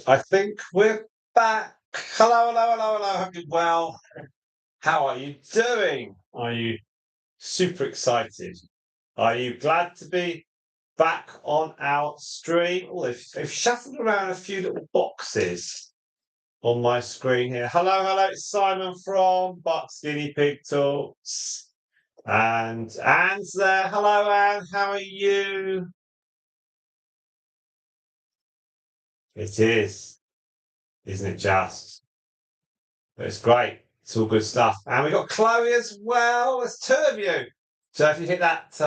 I think we're back. Hello, hello, hello, hello. Hope you're well. How are you doing? Are you super excited? Are you glad to be back on our stream? Oh, they've shuffled around a few little boxes on my screen here. Hello, hello. It's Simon from Bucks Guinea Pig Talks. And Anne's there. Hello, Anne. How are you? It is, isn't it just? But it's great. It's all good stuff. And we've got Chloe as well. There's two of you. So if you hit that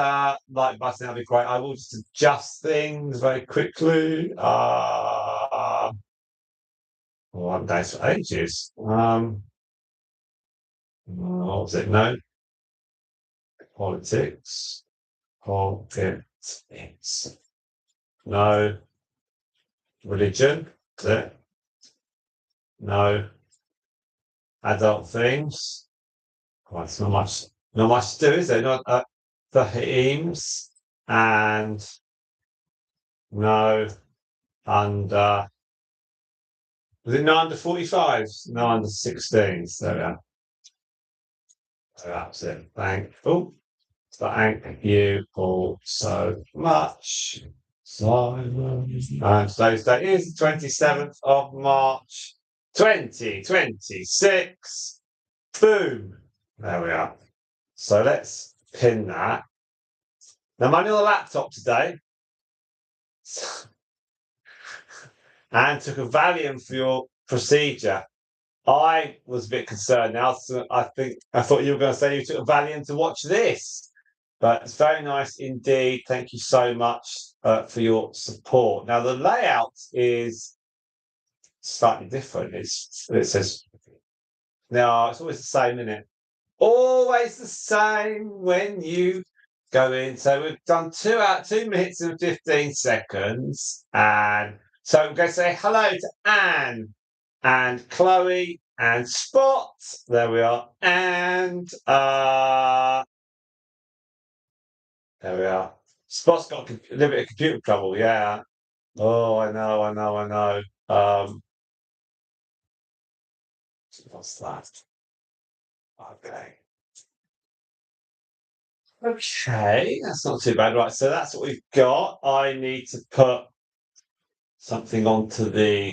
like button, that'd be great. I will just adjust things very quickly. Well, I've done this for ages. What was it? No. Politics. Politics. No. Religion. Is it? No. Adult themes. Well, it's not much to do, is there? Not the hymns and no, and was it no under 45s? No under 16s. So that's it. Thank you all so much. Simon. And today's date is the 27th of March, 2026. Boom. There we are. So let's pin that. Now, I'm only on the laptop today. And took a Valium for your procedure. I was a bit concerned now. So I thought you were going to say you took a Valium to watch this. But it's very nice indeed. Thank you so much for your support. Now, the layout is slightly different. It says, no, it's always the same, isn't it? Always the same when you go in. So we've done 2 minutes and 15 seconds. And so I'm going to say hello to Anne and Chloe and Spot. There we are. And there we are. Spot's got a little bit of computer trouble. Yeah. Oh, I know. What's that? Okay. Okay, that's not too bad. Right, so that's what we've got. I need to put something onto the.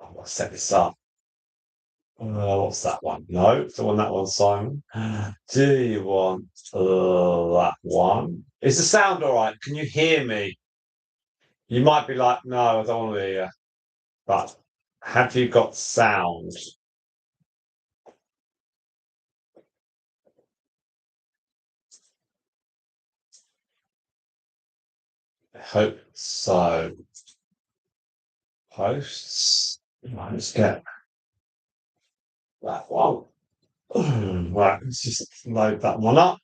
I'll set this up. What's that one? No, don't want that one, Simon. Do you want that one? Is the sound all right? Can you hear me? You might be like, no, I don't want to hear you. But have you got sound? I hope so. Posts. Let's get that one. Right, let's just load that one up.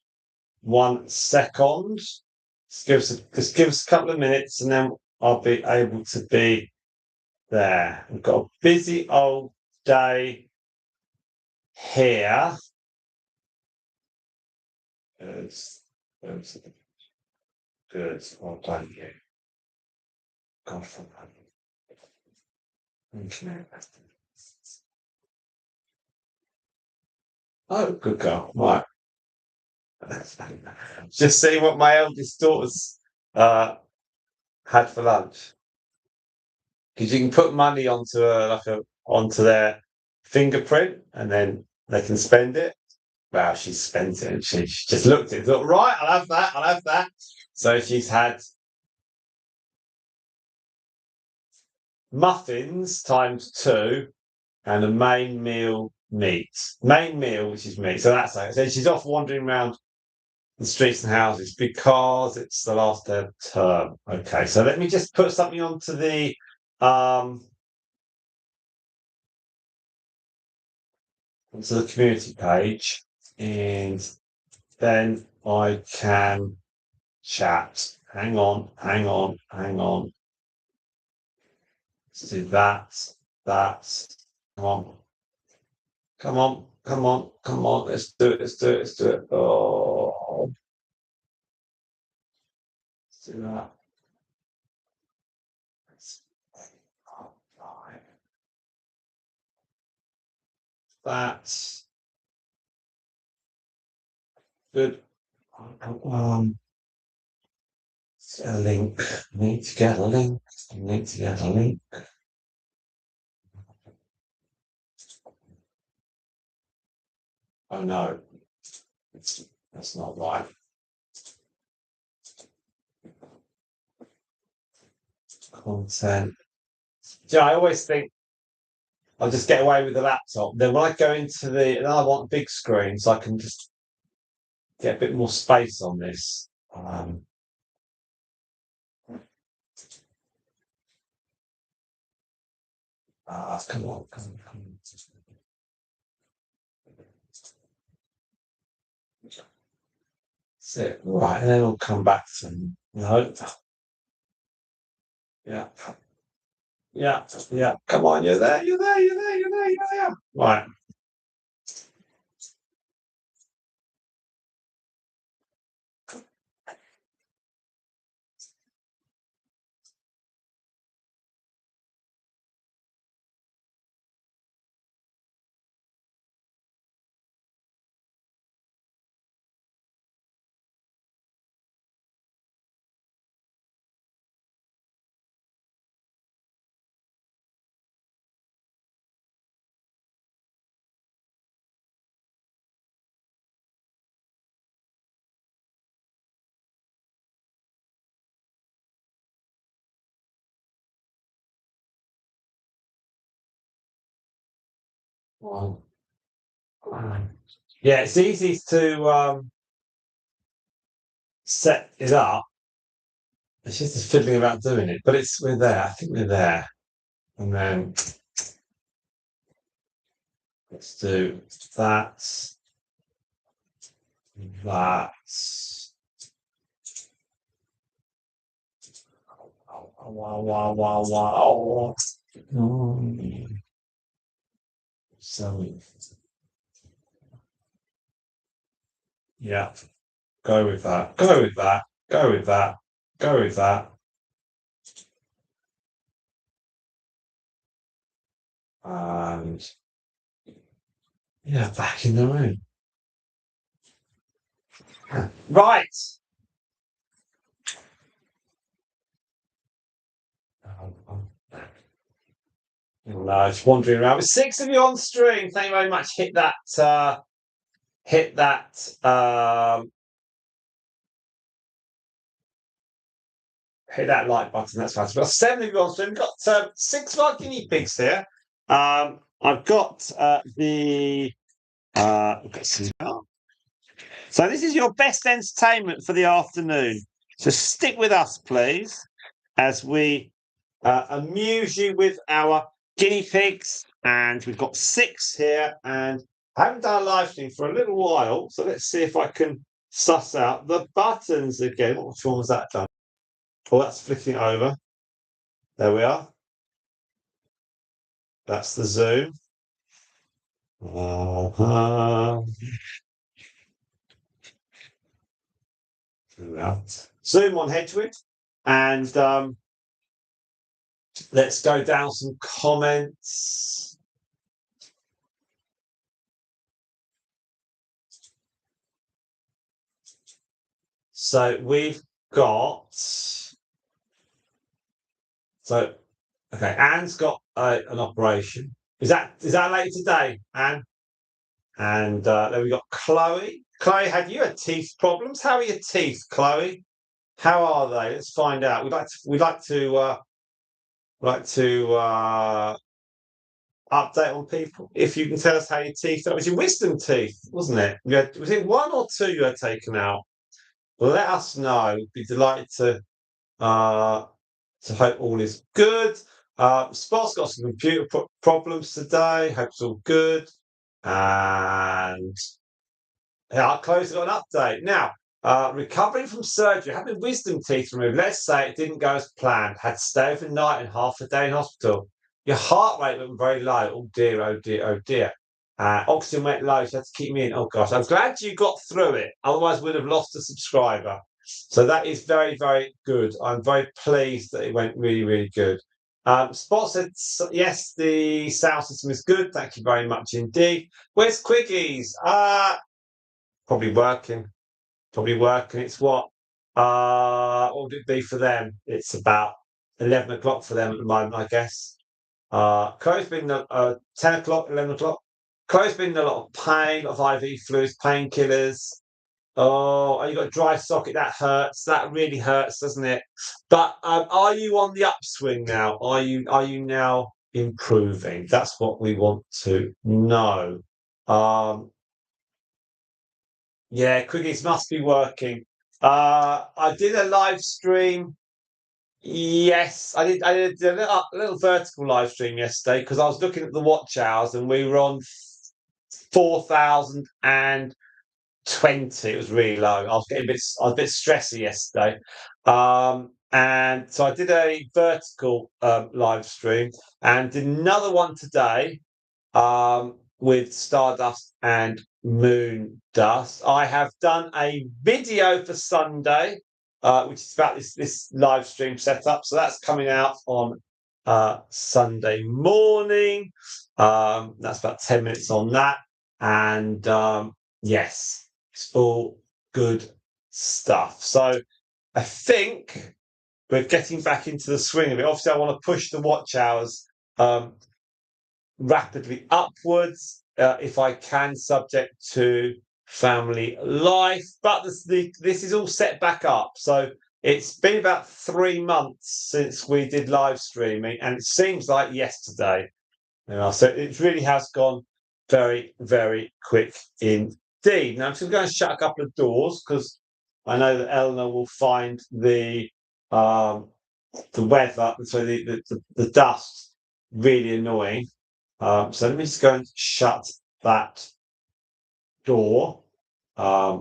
1 second. Just give us a couple of minutes and then I'll be able to be there. We've got a busy old day here. Good. Well done, you. God for that. Oh, good girl. Right. Just see what my eldest daughter's had for lunch. Because you can put money onto onto their fingerprint and then they can spend it. Well, she's spent it and she just looked at it, thought, right, I'll have that. So she's had muffins times 2 and a main meal meat. Main meal, which is meat. So that's it. So she's off wandering around the streets and houses because it's the last day of term. Okay, so let me just put something onto the community page and then I can chat. Hang on. Let's do that. Come on. Let's do it. Oh, let's do that. That's good. A link. Need to get a link. Need to get a link. Oh no, that's not right. Content. Yeah, I always think I'll just get away with the laptop. Then when I go into then I want a big screen so I can just get a bit more space on this. Come on. That's it. Right, and then we'll come back to no. Yeah. Yeah. Yeah. Come on, you're there, you're there, you're there, you're there, you're there. Right. Well, yeah, it's easy to set it up. It's just a fiddling about doing it, but we're there. I think we're there. And then let's do that. That. Wow. So yeah, go with that. Go with that. Go with that. Go with that. And yeah, back in the room. Right. No, just wandering around with 6 of you on stream. Thank you very much. Hit that hit that like button. That's fine. So we've got 7 of you on stream. We've got 6 of our guinea pigs here. I've got so this is your best entertainment for the afternoon. So stick with us, please, as we amuse you with our guinea pigs. And we've got 6 here, and I haven't done a live stream for a little while. So let's see if I can suss out the buttons again. Which one was that done? Oh, that's flicking it over. There we are. That's the zoom. Zoom on Hedgewood, and let's go down some comments. So we've got okay. Anne's got an operation. Is that later today, Anne? And then we got Chloe. Chloe, have you had teeth problems? How are your teeth, Chloe? How are they? Let's find out. We'd like to update on people. If you can tell us how your teeth are. It was your wisdom teeth, wasn't it? Was it 1 or 2 you had taken out? Let us know. We'd be delighted to hope all is good. Spot's got some computer problems today. Hope it's all good. And yeah, Chloe's got an update. Now, recovering from surgery, having wisdom teeth removed. Let's say it didn't go as planned. Had to stay overnight and half a day in hospital. Your heart rate went very low. Oh dear, oh dear, oh dear. Oxygen went low, so you had to keep me in. Oh gosh, I'm glad you got through it. Otherwise, we'd have lost a subscriber. So that is very, very good. I'm very pleased that it went really, really good. Spot said, yes, the sound system is good. Thank you very much indeed. Where's Quickies? Probably working. Probably working. It's what would it be for them? It's about 11 o'clock for them at the moment, I guess. Chloe's been 10 o'clock, 11 o'clock. Chloe's been in a lot of pain, a lot of IV fluids, painkillers. Oh, you got a dry socket. That hurts. That really hurts, doesn't it? But are you on the upswing now? Are you now improving? That's what we want to know. Um, yeah, Quickies must be working. I did a live stream. Yes, I did. I did a little vertical live stream yesterday because I was looking at the watch hours and we were on 4,020. It was really low. I was a bit stressy yesterday. And so I did a vertical live stream and did another one today with Stardust and Moon Dust. I have done a video for Sunday, which is about this live stream setup. So that's coming out on Sunday morning. That's about 10 minutes on that. And yes, it's all good stuff. So I think we're getting back into the swing of it. Obviously, I want to push the watch hours rapidly upwards if I can, subject to family life. But this is all set back up. So it's been about 3 months since we did live streaming, and it seems like yesterday. So it really has gone very, very quick indeed. Now I'm just going to shut a couple of doors because I know that Eleanor will find the weather, so the dust really annoying. So let me just go and shut that door. There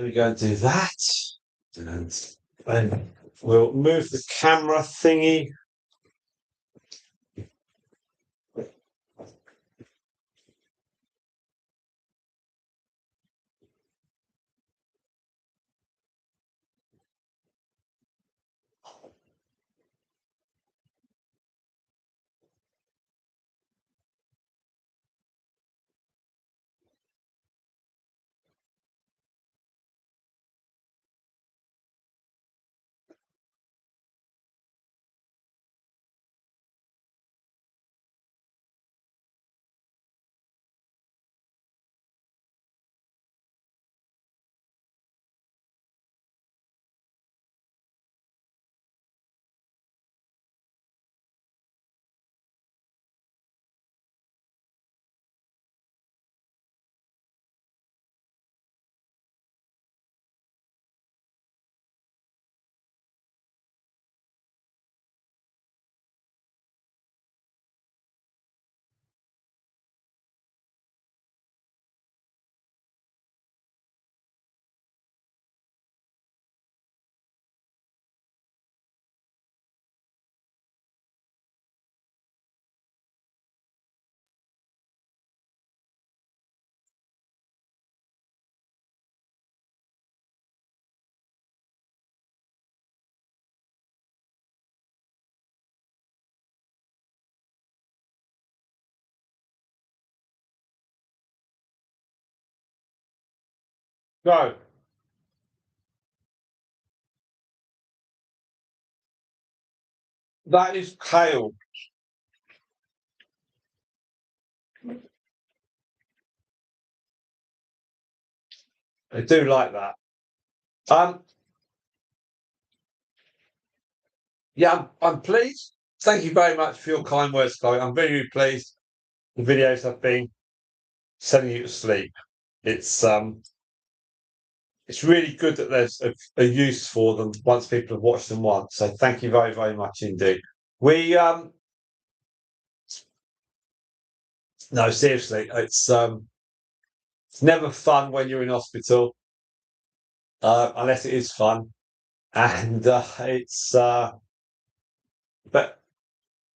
we go and do that. And we'll move the camera thingy. Go. That is kale. I do like that. Yeah, I'm pleased. Thank you very much for your kind words, Chloe. I'm very, very pleased. The videos have been sending you to sleep. It's really good that there's a use for them once people have watched them once. So thank you very, very much indeed. We No, seriously, it's never fun when you're in hospital, unless it is fun. And but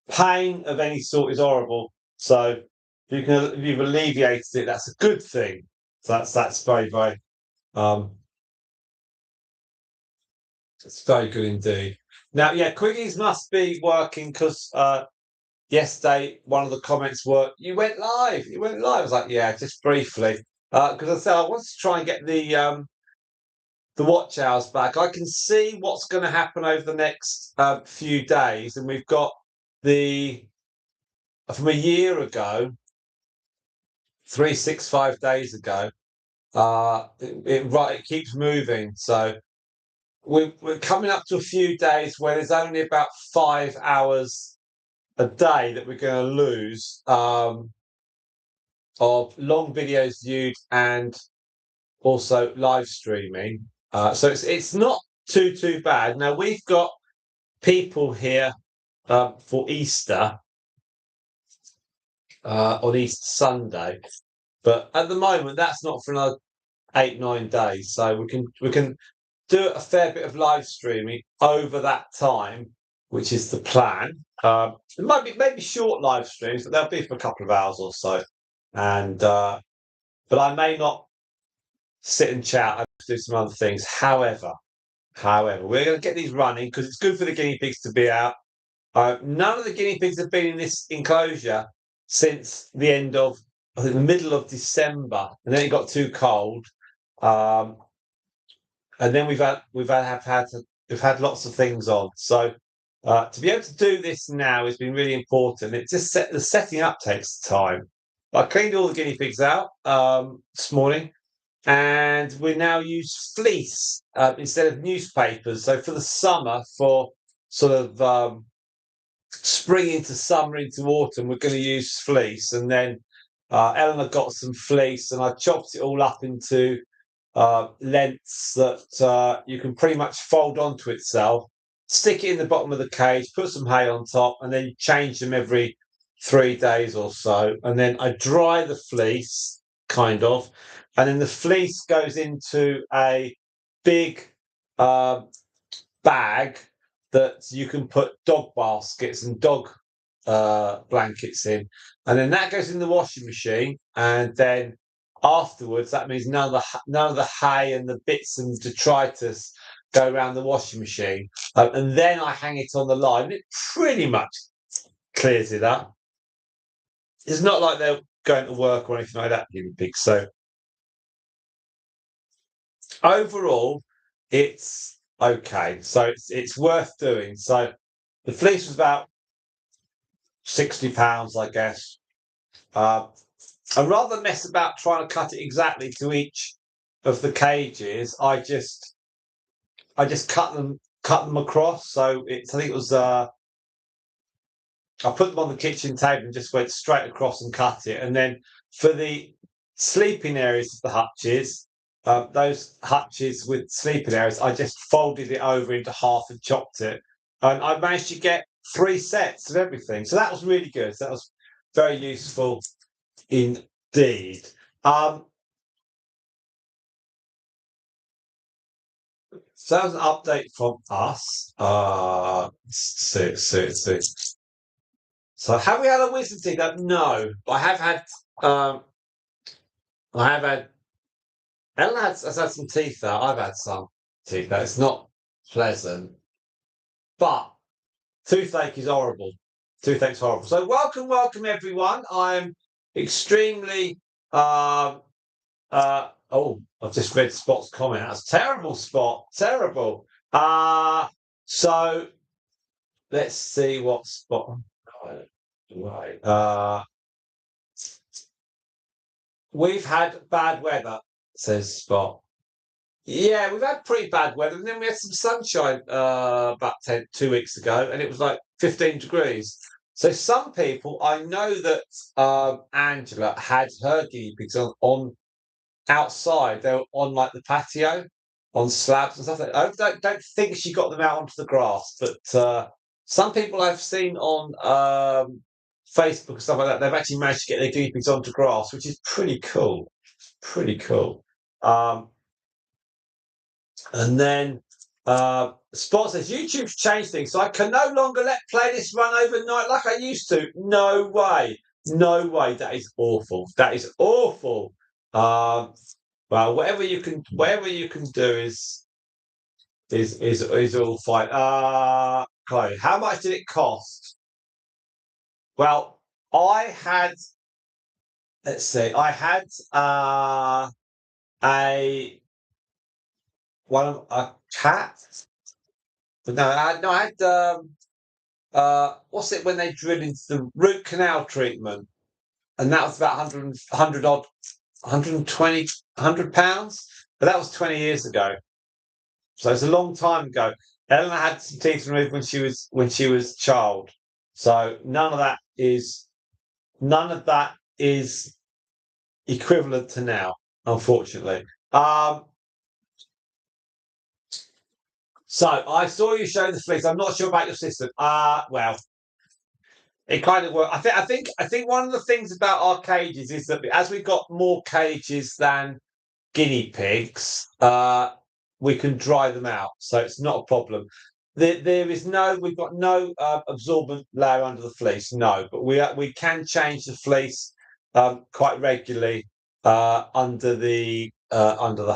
pain of any sort is horrible. So if you've alleviated it, that's a good thing. So that's very, very it's very good indeed. Now, yeah, Quiggies must be working because yesterday one of the comments were, "You went live. You went live." I was like, "Yeah, just briefly," because I said I wanted to try and get the watch hours back. I can see what's going to happen over the next few days, and we've got the from a year ago, 365 days ago. It keeps moving, so we're coming up to a few days where there's only about 5 hours a day that we're going to lose of long videos viewed and also live streaming. So it's not too bad. Now we've got people here for Easter on Easter Sunday, but at the moment that's not for another 8-9 days. So we can do a fair bit of live streaming over that time, which is the plan. It might be maybe short live streams, but they'll be for a couple of hours or so. And but I may not sit and chat. I have to do some other things. However, we're going to get these running because it's good for the guinea pigs to be out. None of the guinea pigs have been in this enclosure since the end of, I think, the middle of December, and then it got too cold. And then we've had lots of things on. So to be able to do this now has been really important. It just the setting up takes time. I cleaned all the guinea pigs out this morning, and we now use fleece instead of newspapers. So for the summer, for sort of spring into summer into autumn, we're going to use fleece. And then Eleanor got some fleece, and I chopped it all up into lengths that you can pretty much fold onto itself, stick it in the bottom of the cage, put some hay on top, and then change them every 3 days or so. And then I dry the fleece, kind of, and then the fleece goes into a big bag that you can put dog baskets and dog blankets in, and then that goes in the washing machine, and then afterwards that means none of the hay and the bits and detritus go around the washing machine, and then I hang it on the line, and it pretty much clears it up. It's not like they're going to work or anything like that, guinea pigs. So overall, it's okay. So it's worth doing. So the fleece was about £60, I guess. I'd rather mess about trying to cut it exactly to each of the cages. I just cut them across. So I think it was I put them on the kitchen table and just went straight across and cut it. And then for the sleeping areas of the hutches, those hutches with sleeping areas, I just folded it over into half and chopped it. And I managed to get 3 sets of everything. So that was really good. So that was very useful indeed. So that was an update from us. So have we had a wisdom teeth? No, I have had. I have had. Ellen has had some teeth out. I've had some teeth out. It's not pleasant, but toothache is horrible. Toothache's horrible. So welcome everyone. I'm extremely. Oh, I've just read Spot's comment. That's terrible, Spot. Terrible. So let's see what Spot. Right. We've had bad weather, says Spot. Yeah, we've had pretty bad weather, and then we had some sunshine about 2 weeks ago, and it was like 15 degrees. So some people, I know that Angela had her guinea pigs on outside. They were on like the patio, on slabs and stuff. I don't think she got them out onto the grass, but some people I've seen on Facebook and stuff like that, they've actually managed to get their guinea pigs onto grass, which is pretty cool. Pretty cool. And then Spot says YouTube's changed things, so I can no longer let playlists run overnight like I used to. No way. No way. That is awful. That is awful. Well, whatever you can do is all fine. Chloe, how much did it cost? Well, I had. Let's see. I had a a cat. But no, I had what's it when they drill into the root canal treatment, and that was about 100 odd, 120, £100. But that was 20 years ago, so it's a long time ago. Eleanor had some teeth removed when she was a child, so none of that is equivalent to now, unfortunately. So I saw you show the fleece. I'm not sure about your system. Well, it kind of worked. I think one of the things about our cages is that as we got more cages than guinea pigs, we can dry them out, so it's not a problem. We've got no absorbent layer under the fleece, no, but we can change the fleece quite regularly under the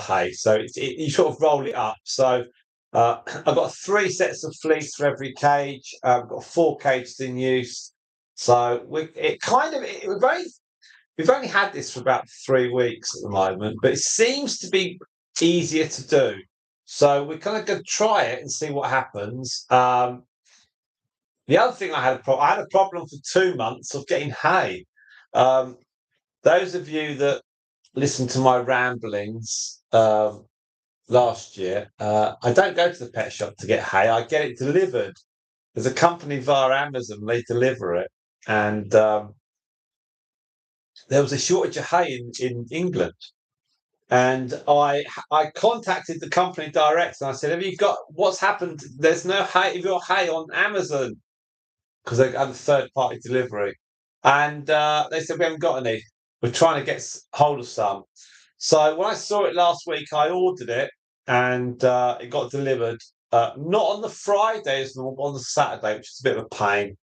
hay. So you sort of roll it up. So I've got 3 sets of fleece for every cage. I've got 4 cages in use. So we've only had this for about 3 weeks at the moment, but it seems to be easier to do. So we're kind of going to try it and see what happens. The other thing I had a problem for 2 months of getting hay. Those of you that listen to my ramblings last year, I don't go to the pet shop to get hay. I get it delivered. There's a company via Amazon, they deliver it. And there was a shortage of hay in England. And I contacted the company direct and I said, what's happened? There's no hay, have you got hay on Amazon? Because they had a third-party delivery. And they said, we haven't got any. We're trying to get hold of some. So when I saw it last week, I ordered it and it got delivered. Not on the Friday as normal, on the Saturday, which is a bit of a pain.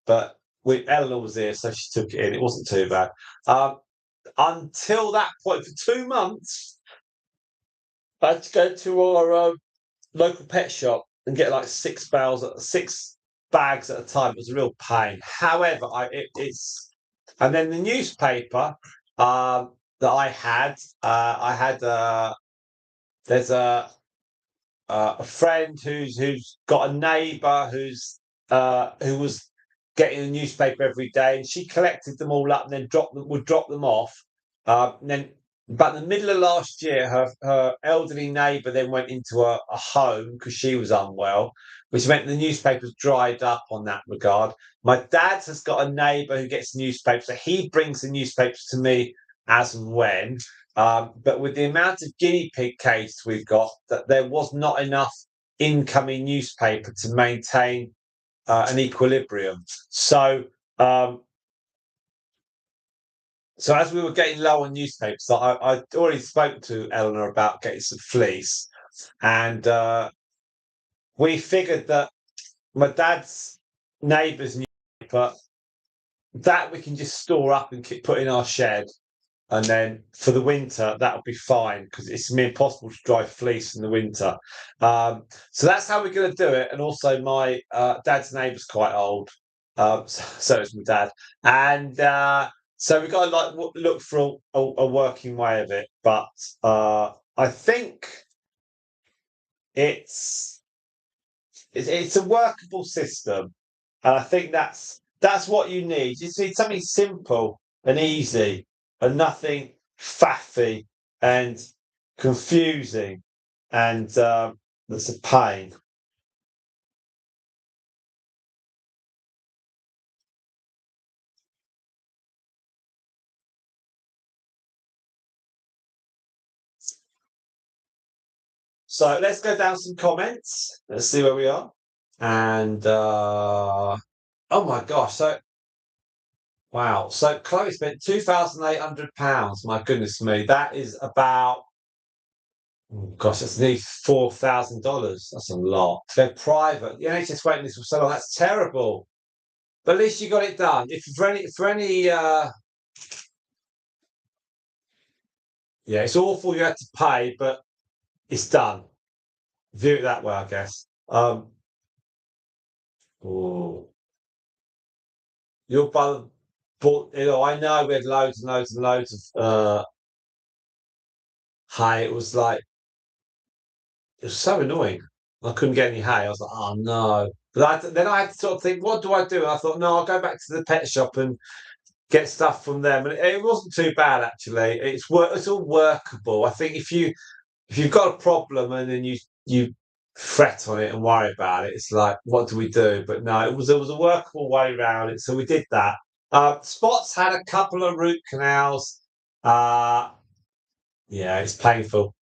But Eleanor was here, so she took it in. It wasn't too bad. Until that point, for 2 months, I had to go to our local pet shop and get like 6 bags at a time. It was a real pain. However, it's and then the newspaper that I had there's a friend who's got a neighbour who was getting a newspaper every day, and she collected them all up and then would drop them off. And then about the middle of last year, her elderly neighbour then went into a home because she was unwell, which meant the newspapers dried up on that regard. My dad has got a neighbour who gets newspapers, so he brings the newspapers to me as and when. But with the amount of guinea pig cases we've got, that there was not enough incoming newspaper to maintain an equilibrium. So as we were getting low on newspapers, I'd already spoken to Eleanor about getting some fleece, and we figured that my dad's neighbour's newspaper that we can just store up and put in our shed. And then for the winter, that'll be fine because it's impossible to dry fleece in the winter. So that's how we're going to do it. And also, my dad's neighbour's quite old, so is my dad. And so we've got to look for a working way of it. But I think it's a workable system, and I think that's what you need. You need something simple and easy, and nothing faffy and confusing, and that's a pain. So let's go down some comments. Let's see where we are. And oh my gosh, so wow. So Chloe spent £2,800. My goodness me, that is about gosh, that's nearly $4,000. That's a lot. They're private. The NHS waiting list for so long. That's terrible. But at least you got it done. If for any yeah, it's awful you had to pay, but it's done. View it that way, I guess. Oh, your brother bought. I know we had loads and loads and loads of hay. It was like it was so annoying. I couldn't get any hay. I was like, oh no. But then I had to sort of think, what do I do? And I thought, no, I'll go back to the pet shop and get stuff from them. And it wasn't too bad actually. It's all workable. I think if you've got a problem and then you fret on it and worry about it, it's like, what do we do? But no, it was a workable way around it. So we did that. Spots had a couple of root canals. Uh, yeah, it's painful.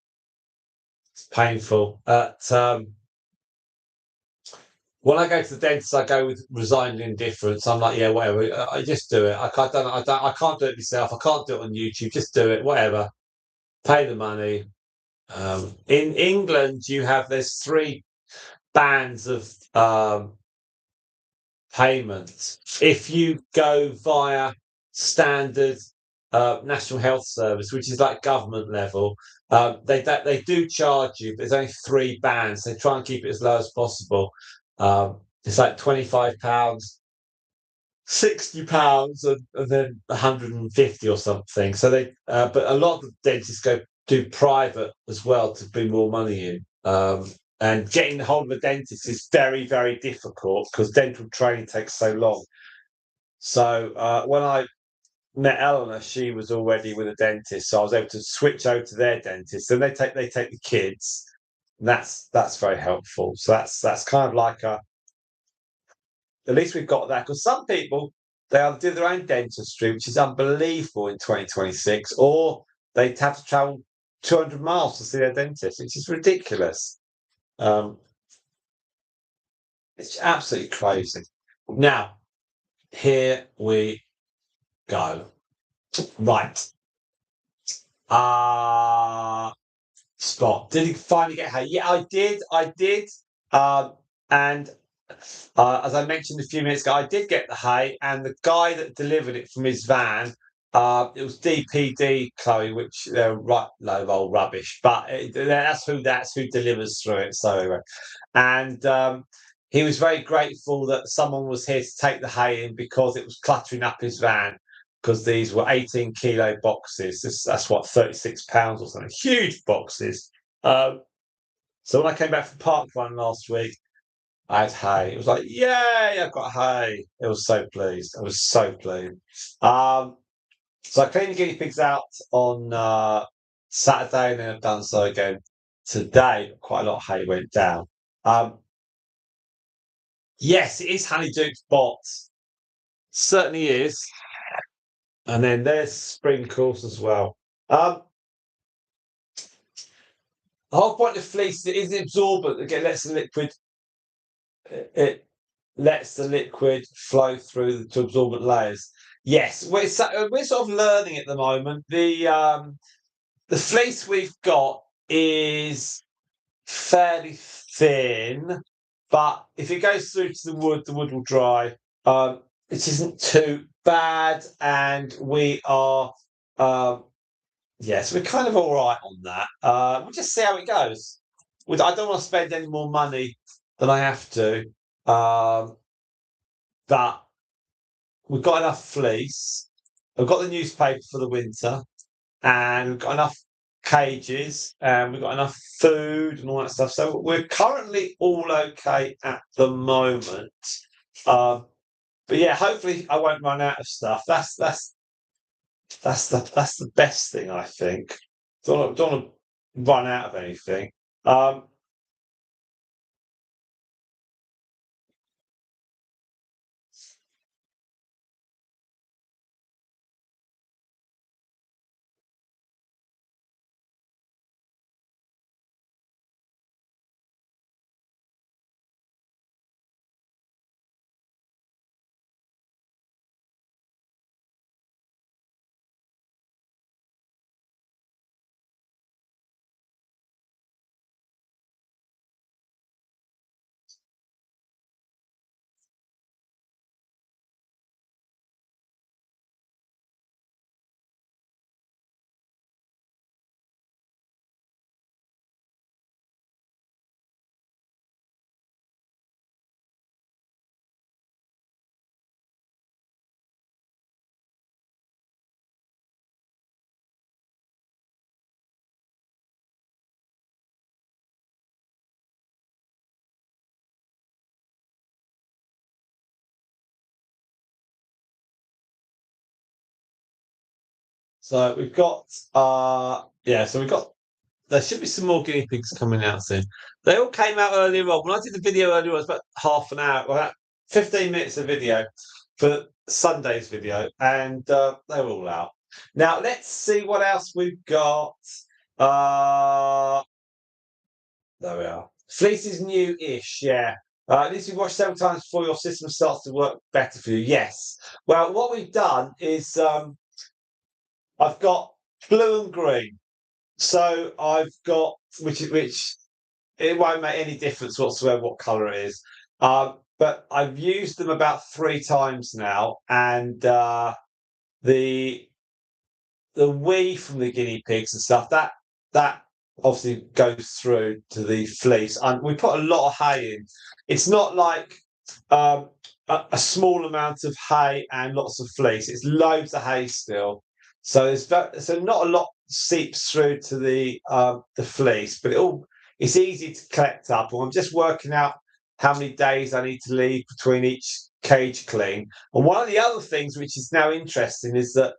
It's painful. When I go to the dentist, I go with resigned indifference. I'm like, yeah, whatever. I just do it. I can't do it myself. I can't do it on YouTube. Just do it. Whatever. Pay the money. In England, there's three bands of payments. If you go via standard National Health Service, which is like government level, they do charge you, but there's only three bands. They try and keep it as low as possible. It's like £25, £60, and then 150 or something. So but a lot of the dentists do private as well to bring more money in. And getting hold of a dentist is very, very difficult because dental training takes so long. So when I met Eleanor, she was already with a dentist, so I was able to switch over to their dentist, and they take the kids. And that's very helpful. So that's kind of like at least we've got that because some people they either do their own dentistry, which is unbelievable in 2026, or they have to travel 200 miles to see their dentist, which is ridiculous. Um, it's absolutely crazy. Now, here we go. Right. Spot. Did he finally get hay? Yeah, I did. I did. And as I mentioned a few minutes ago, I did get the hay, and the guy that delivered it from his van, it was DPD, Chloe, which they're right load of old rubbish, but that's who delivers through it. So anyway, and he was very grateful that someone was here to take the hay in because it was cluttering up his van. Because these were 18-kilo boxes. That's what, £36 or something. Huge boxes. So when I came back from Park Run last week, I had hay. It was like, yay, I've got hay. I was so pleased. I was so pleased. So I cleaned the guinea pigs out on Saturday, and then I've done so again today. Quite a lot of hay went down. Yes, it is honeydew spots. Certainly is. And then there's sprinkles as well. The whole point of fleece is an absorbent that lets the liquid it lets the liquid flow through to absorbent layers. Yes, we're sort of learning at the moment. The fleece we've got is fairly thin, but if it goes through to the wood will dry. It isn't too bad, and we are yes, we're kind of all right on that. We'll just see how it goes. I don't want to spend any more money than I have to, but we've got enough fleece. We've got the newspaper for the winter, and we've got enough cages, and we've got enough food and all that stuff. So we're currently all okay at the moment. Um, but yeah, hopefully I won't run out of stuff. That's the best thing, I think. Don't want to run out of anything. Um, So we've got so we've got there should be some more guinea pigs coming out soon. They all came out earlier on. When I did the video earlier, it was about half an hour, well, 15 minutes of video for Sunday's video, and they're all out. Now let's see what else we've got. Uh there we are. Fleece is new-ish, yeah. It needs to be washed several times before your system starts to work better for you. Yes. Well, what we've done is I've got blue and green. So I've got which it won't make any difference whatsoever what colour it is. But I've used them about 3 times now, and the wee from the guinea pigs and stuff that obviously goes through to the fleece. And we put a lot of hay in. It's not like um, a small amount of hay and lots of fleece. It's loads of hay still. So so not a lot seeps through to the fleece, but it's easy to collect up. And I'm just working out how many days I need to leave between each cage clean. And one of the other things which is now interesting is that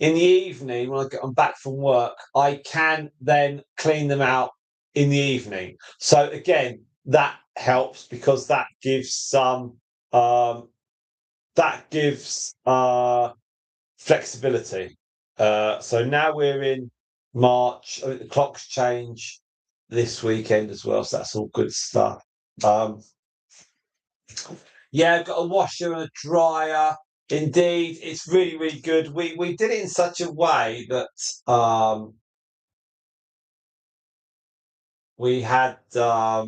in the evening when I'm back from work, I can then clean them out in the evening. So again, that helps because that gives some flexibility. So now we're in March. I think the clocks change this weekend as well, so that's all good stuff. Yeah, I've got a washer and a dryer. Indeed, it's really, really good. We did it in such a way that we had so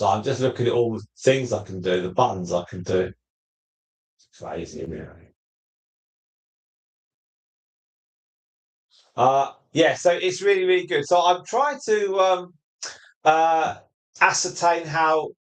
I'm just looking at all the things I can do, the buttons I can do. It's crazy, really. Yeah, so it's really, really good. So I'm trying to ascertain how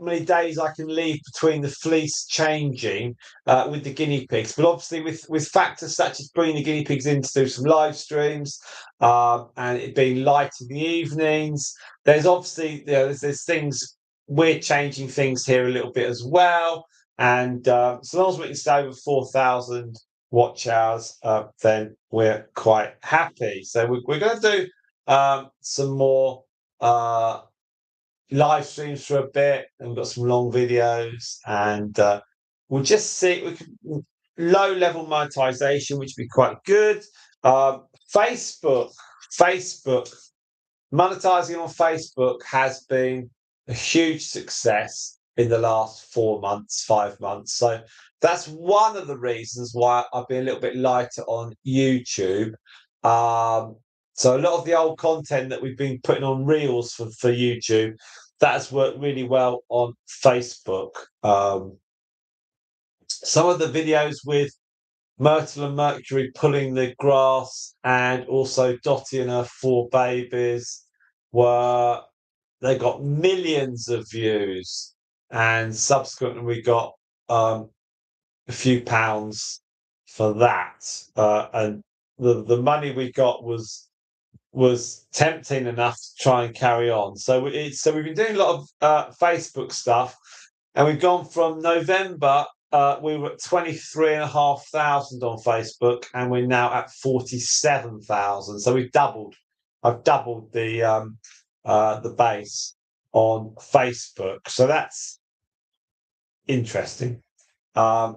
many days I can leave between the fleece changing with the guinea pigs. But obviously, with factors such as bringing the guinea pigs in to do some live streams and it being light in the evenings, there's obviously there's things we're changing things here a little bit as well. And so long as we can stay over 4,000 watch hours, then we're quite happy. So we're going to do some more. Live streams for a bit, and we've got some long videos, and we'll just see. We can low level monetization, which would be quite good. Facebook, Facebook monetizing on Facebook has been a huge success in the last 4 months, 5 months. So that's one of the reasons why I've been a little bit lighter on YouTube. So a lot of the old content that we've been putting on Reels for YouTube, that has worked really well on Facebook. Some of the videos with Myrtle and Mercury pulling the grass and also Dottie and her 4 babies were they got millions of views, and subsequently we got a few pounds for that, and the money we got was tempting enough to try and carry on. So we've been doing a lot of Facebook stuff, and we've gone from November. We were at 23,500 on Facebook, and we're now at 47,000. So we've doubled. I've doubled the base on Facebook. So that's interesting. And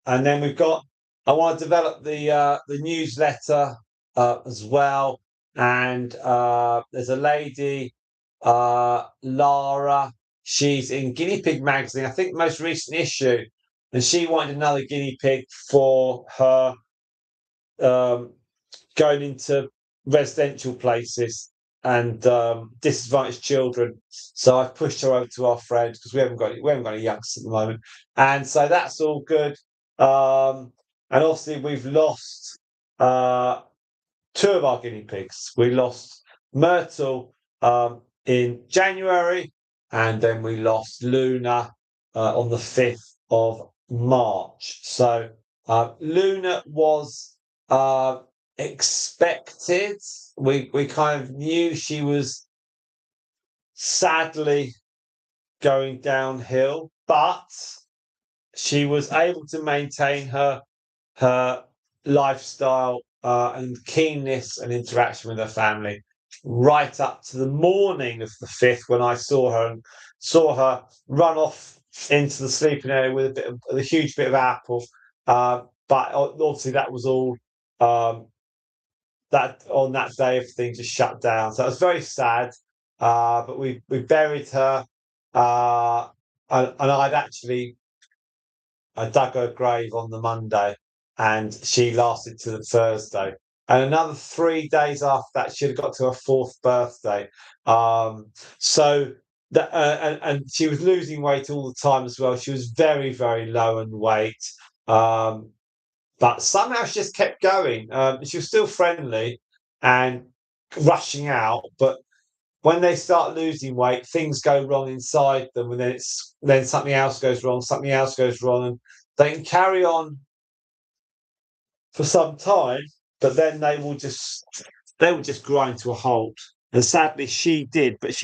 then we've got. I want to develop the newsletter as well. And there's a lady, Lara. She's in Guinea Pig magazine. I think the most recent issue, and she wanted another guinea pig for her going into residential places and disadvantaged children. So I've pushed her over to our friends because we haven't got any youngsters at the moment, and so that's all good. And obviously we've lost 2 of our guinea pigs. We lost Myrtle in January, and then we lost Luna on the 5th of March. So Luna was expected. We kind of knew she was sadly going downhill, but she was able to maintain her lifestyle and keenness and interaction with her family right up to the morning of the 5th when I saw her run off into the sleeping area with a huge bit of apple. But obviously that was all that on that day everything just shut down. So it was very sad. But we buried her, and I dug her grave on the Monday, and she lasted to the Thursday. And another 3 days after that, she'd got to her 4th birthday. So that and she was losing weight all the time as well. She was very, very low in weight. But somehow she just kept going. She was still friendly and rushing out, but when they start losing weight, things go wrong inside them, and then something else goes wrong, and they can carry on for some time, but then they will just grind to a halt. And sadly, she did, but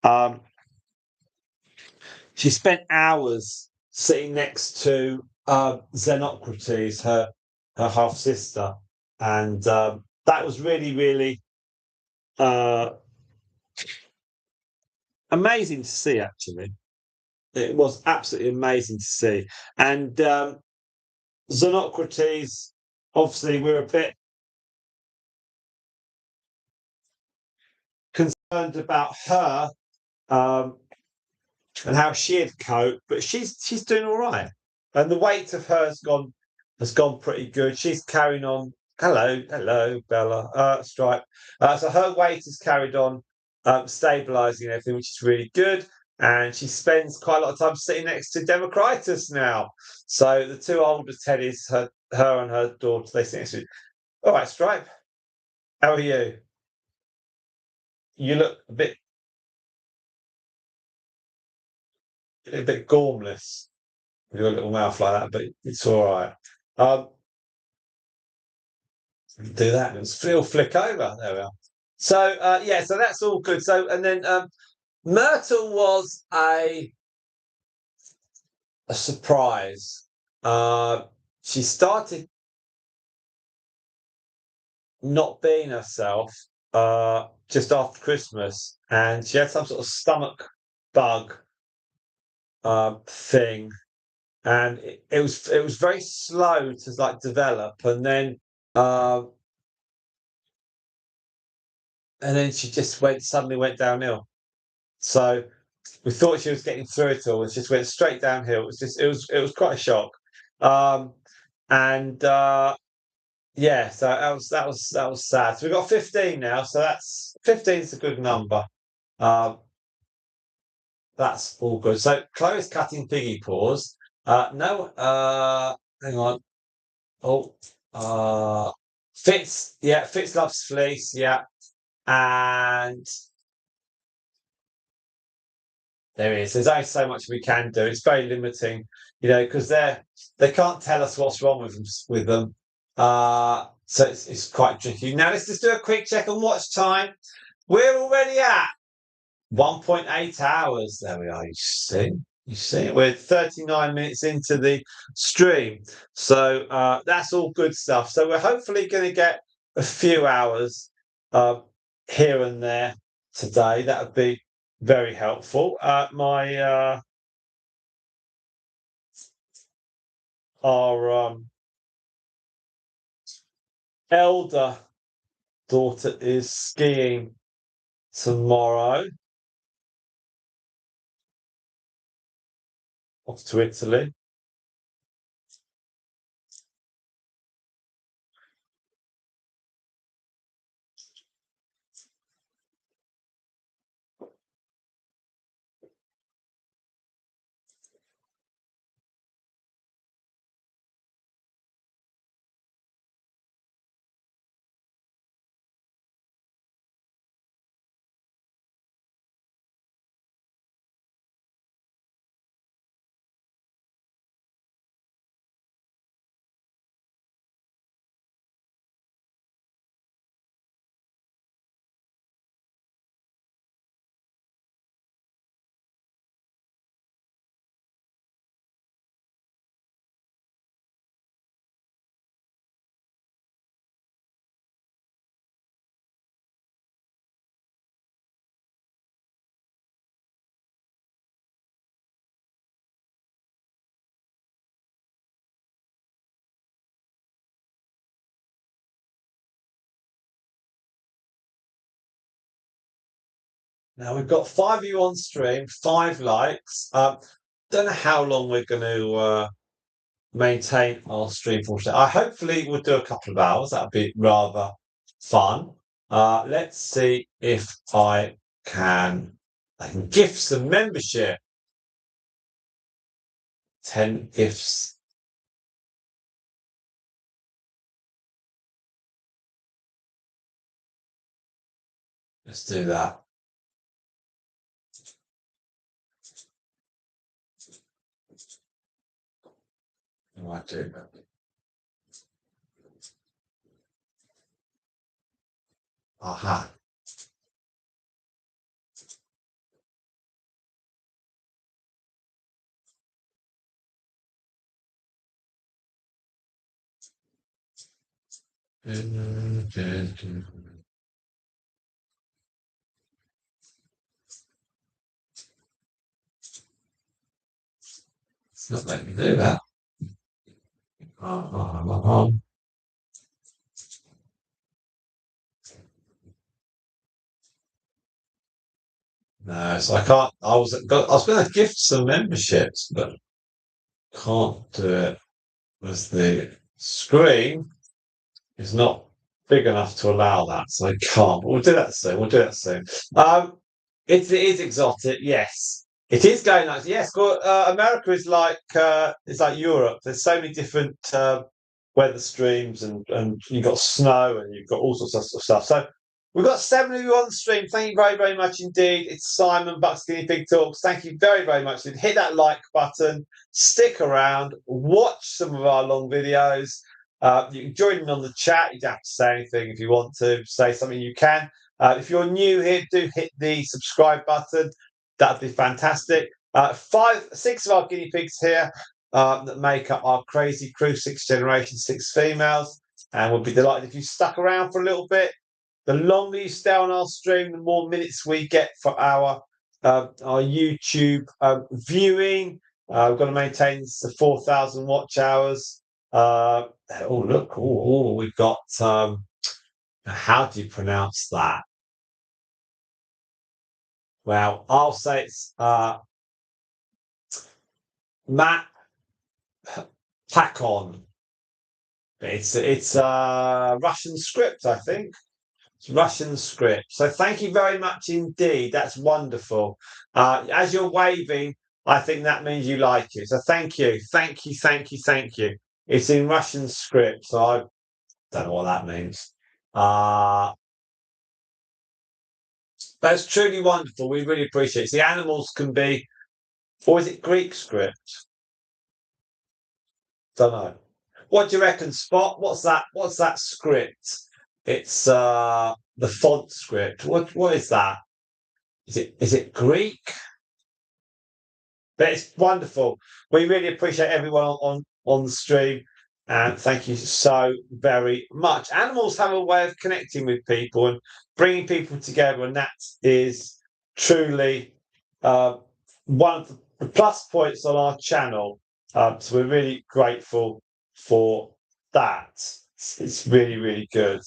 um, she spent hours sitting next to Xenocrates, her half sister, and that was really, really uh, amazing to see. Actually, it was absolutely amazing to see. And Xenocrates, obviously, we're a bit concerned about her um, and how she'd cope, but she's doing all right. And the weight of her has gone pretty good. She's carrying on. Hello, hello, Bella, Stripe. So her weight has carried on, stabilising and everything, which is really good. And she spends quite a lot of time sitting next to Democritus now. So the two older Teddies, her and her daughter, they sit next to. All right, Stripe. How are you? You look a bit gormless with your little mouth like that, but it's all right. Um, do that and still flick over. There we are. So yeah, so that's all good. So and then Myrtle was a surprise. Uh, she started not being herself just after Christmas, and she had some sort of stomach bug thing, and it was very slow to like develop, uh, and then she just suddenly went downhill. So we thought she was getting through it all, and she just went straight downhill. It was quite a shock. Um, and yeah, so that was sad. So we've got 15 now, so that's 15 is a good number. Um, that's all good. So Chloe's cutting piggy paws. No, hang on. Oh, uh, Fitz loves fleece. Yeah, and there is. There's only so much we can do. It's very limiting, because they can't tell us what's wrong with them. So it's quite tricky. Now let's just do a quick check on watch time. We're already at 1.8 hours. There we are. You see, we're 39 minutes into the stream. So that's all good stuff. So we're hopefully going to get a few hours uh, here and there today. That would be very helpful. My our elder daughter is skiing tomorrow off to Italy. Now we've got 5 of you on stream, 5 likes. Don't know how long we're going to maintain our stream for today. I hopefully we'll do a couple of hours. That'd be rather fun. Let's see if I can gift some membership. 10 gifts. Let's do that. I might do that. Aha. It's not letting me do that. No, so I can't. I was going to gift some memberships, but can't do it because the screen is not big enough to allow that, so I can't. But we'll do that soon. We'll do that soon. It is exotic, yes. It is going nice. Yes, well, America is like it's like Europe. There's so many different weather streams, and you've got snow, and you've got all sorts of stuff. So we've got 7 of you on the stream. Thank you very, very much indeed. It's Simon Bucks Guinea Pig Talks. Thank you very, very much. Hit that like button. Stick around. Watch some of our long videos. You can join in on the chat. You don't have to say anything. If you want to say something, you can. If you're new here, do hit the subscribe button. That'd be fantastic. 6 of our guinea pigs here that make up our crazy crew, 6 generation, 6 females. And we'll be delighted if you stuck around for a little bit. The longer you stay on our stream, the more minutes we get for our YouTube viewing. We've got to maintain the 4,000 watch hours. Oh, look. Oh, we've got. How do you pronounce that? Well, I'll say it's Matt Pakon. It's Russian script, I think. It's Russian script. So thank you very much indeed. That's wonderful. As you're waving, I think that means you like it. So thank you, thank you, thank you, thank you. It's in Russian script, so I don't know what that means. That's truly wonderful. We really appreciate it. The animals can be, or is it Greek script? Don't know. What do you reckon, Spot? What's that? What's that script? It's the font script. What is that? Is it Greek? But it's wonderful. We really appreciate everyone on the stream, and thank you so very much. Animals have a way of connecting with people and bringing people together, and that is truly one of the plus points on our channel. So we're really grateful for that. It's really, really good.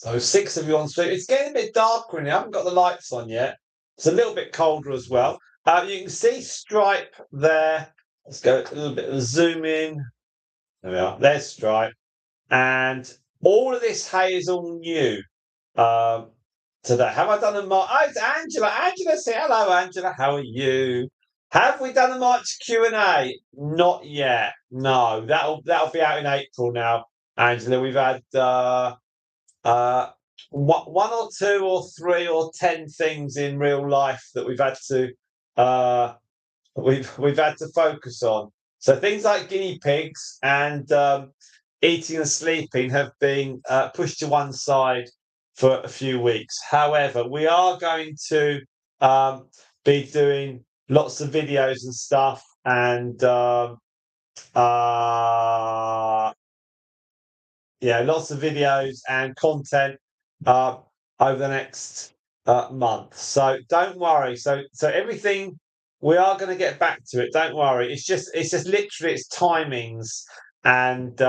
So 6 of you on stream. It's getting a bit darker in here. I haven't got the lights on yet. It's a little bit colder as well. You can see Stripe there. Let's go a little bit of a zoom in. There we are. There's Stripe. And all of this hay is all new today. Have I done a March? Oh, it's Angela. Angela, say hello, Angela. How are you? Have we done a March Q&A? Not yet. No, that'll be out in April now, Angela. We've had one or two or 3 or 10 things in real life that we've had to focus on. So things like guinea pigs and eating and sleeping have been pushed to one side for a few weeks. However, we are going to be doing lots of videos and stuff, and yeah, lots of videos and content over the next month. So don't worry. So everything, we are going to get back to it. Don't worry. It's just literally it's timings, and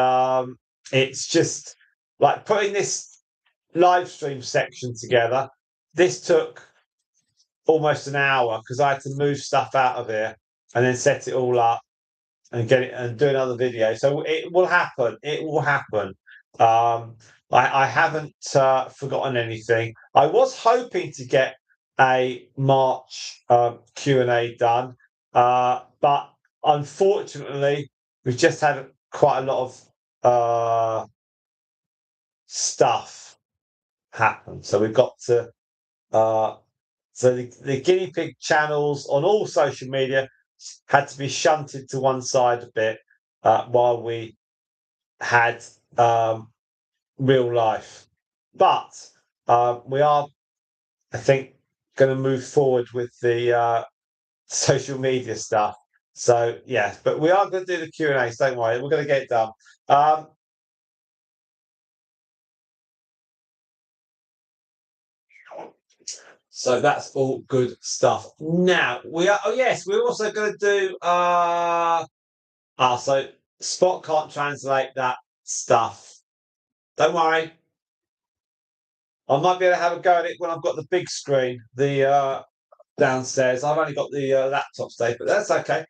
it's just like putting this live stream section together. This took almost an hour because I had to move stuff out of here and then set it all up and get it and do another video. So it will happen. It will happen. I haven't forgotten anything. I was hoping to get a March Q&A done, but unfortunately, we've just had quite a lot of stuff happen. So we've got to. So the guinea pig channels on all social media had to be shunted to one side a bit while we had real life. But we are, I think, going to move forward with the social media stuff. So yeah, but we are going to do the Q&As. Don't worry, we're going to get it done. So that's all good stuff. Now we are. Oh yes, we're also going to do. So Spot can't translate that stuff. Don't worry. I might be able to have a go at it when I've got the big screen, the downstairs. I've only got the laptop today, but that's okay.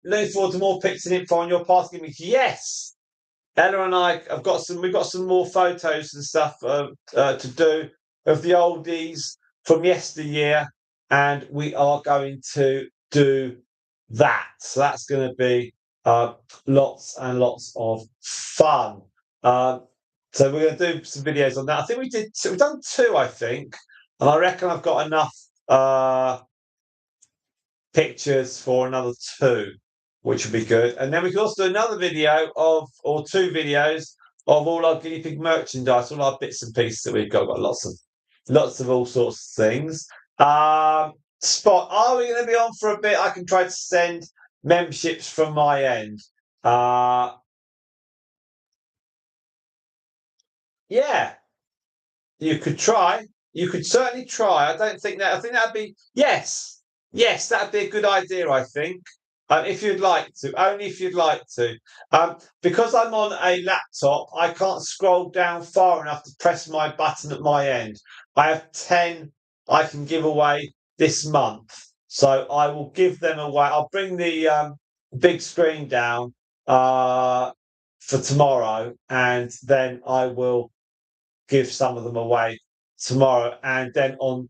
Looking forward to more pics and info on your past gimmicks. Yes, Ella and I have got some. We've got some more photos and stuff to do of the oldies from yesteryear, and we are going to do that. So that's going to be lots and lots of fun. So we're going to do some videos on that. I think we've done two, I think, and I reckon I've got enough pictures for another two, which would be good. And then we can also do another video or two videos of all our guinea pig merchandise, all our bits and pieces that we've got. We've got lots of all sorts of things. Spot, are we going to be on for a bit? I can try to send memberships from my end. Yeah, you could try. You could certainly try. I don't think that. I think that'd be yes, that'd be a good idea. I think if you'd like to, only if you'd like to. Because I'm on a laptop, I can't scroll down far enough to press my button at my end. I have 10 I can give away this month, so I will give them away. I'll bring the big screen down for tomorrow, and then I will give some of them away tomorrow, and then on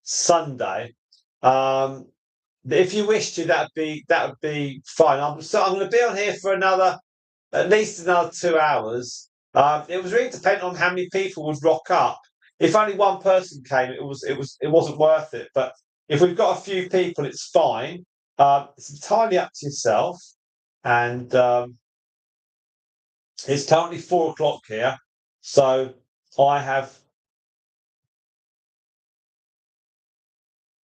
Sunday, if you wish to, that would be fine. I'm going to be on here for at least another 2 hours. It was really dependent on how many people would rock up. If only one person came, it wasn't worth it. But if we've got a few people, it's fine. It's entirely up to yourself, and it's currently 4 o'clock here, so I have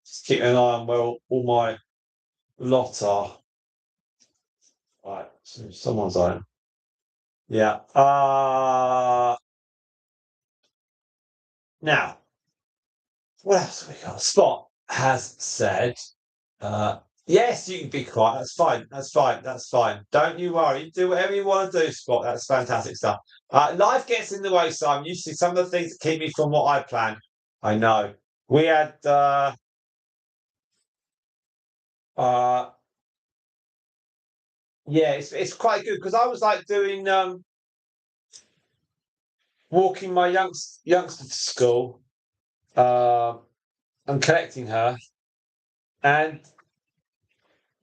just keeping an eye on where all my lot are. Right, so someone's on. Yeah. Now, what else have we got? Spot has said, yes, you can be quiet. That's fine. That's fine. That's fine. Don't you worry. Do whatever you want to do, Spot. That's fantastic stuff. Life gets in the way, Simon. You see some of the things that keep me from what I plan. I know. We had yeah, it's quite good because I was like doing walking my youngster to school and collecting her, and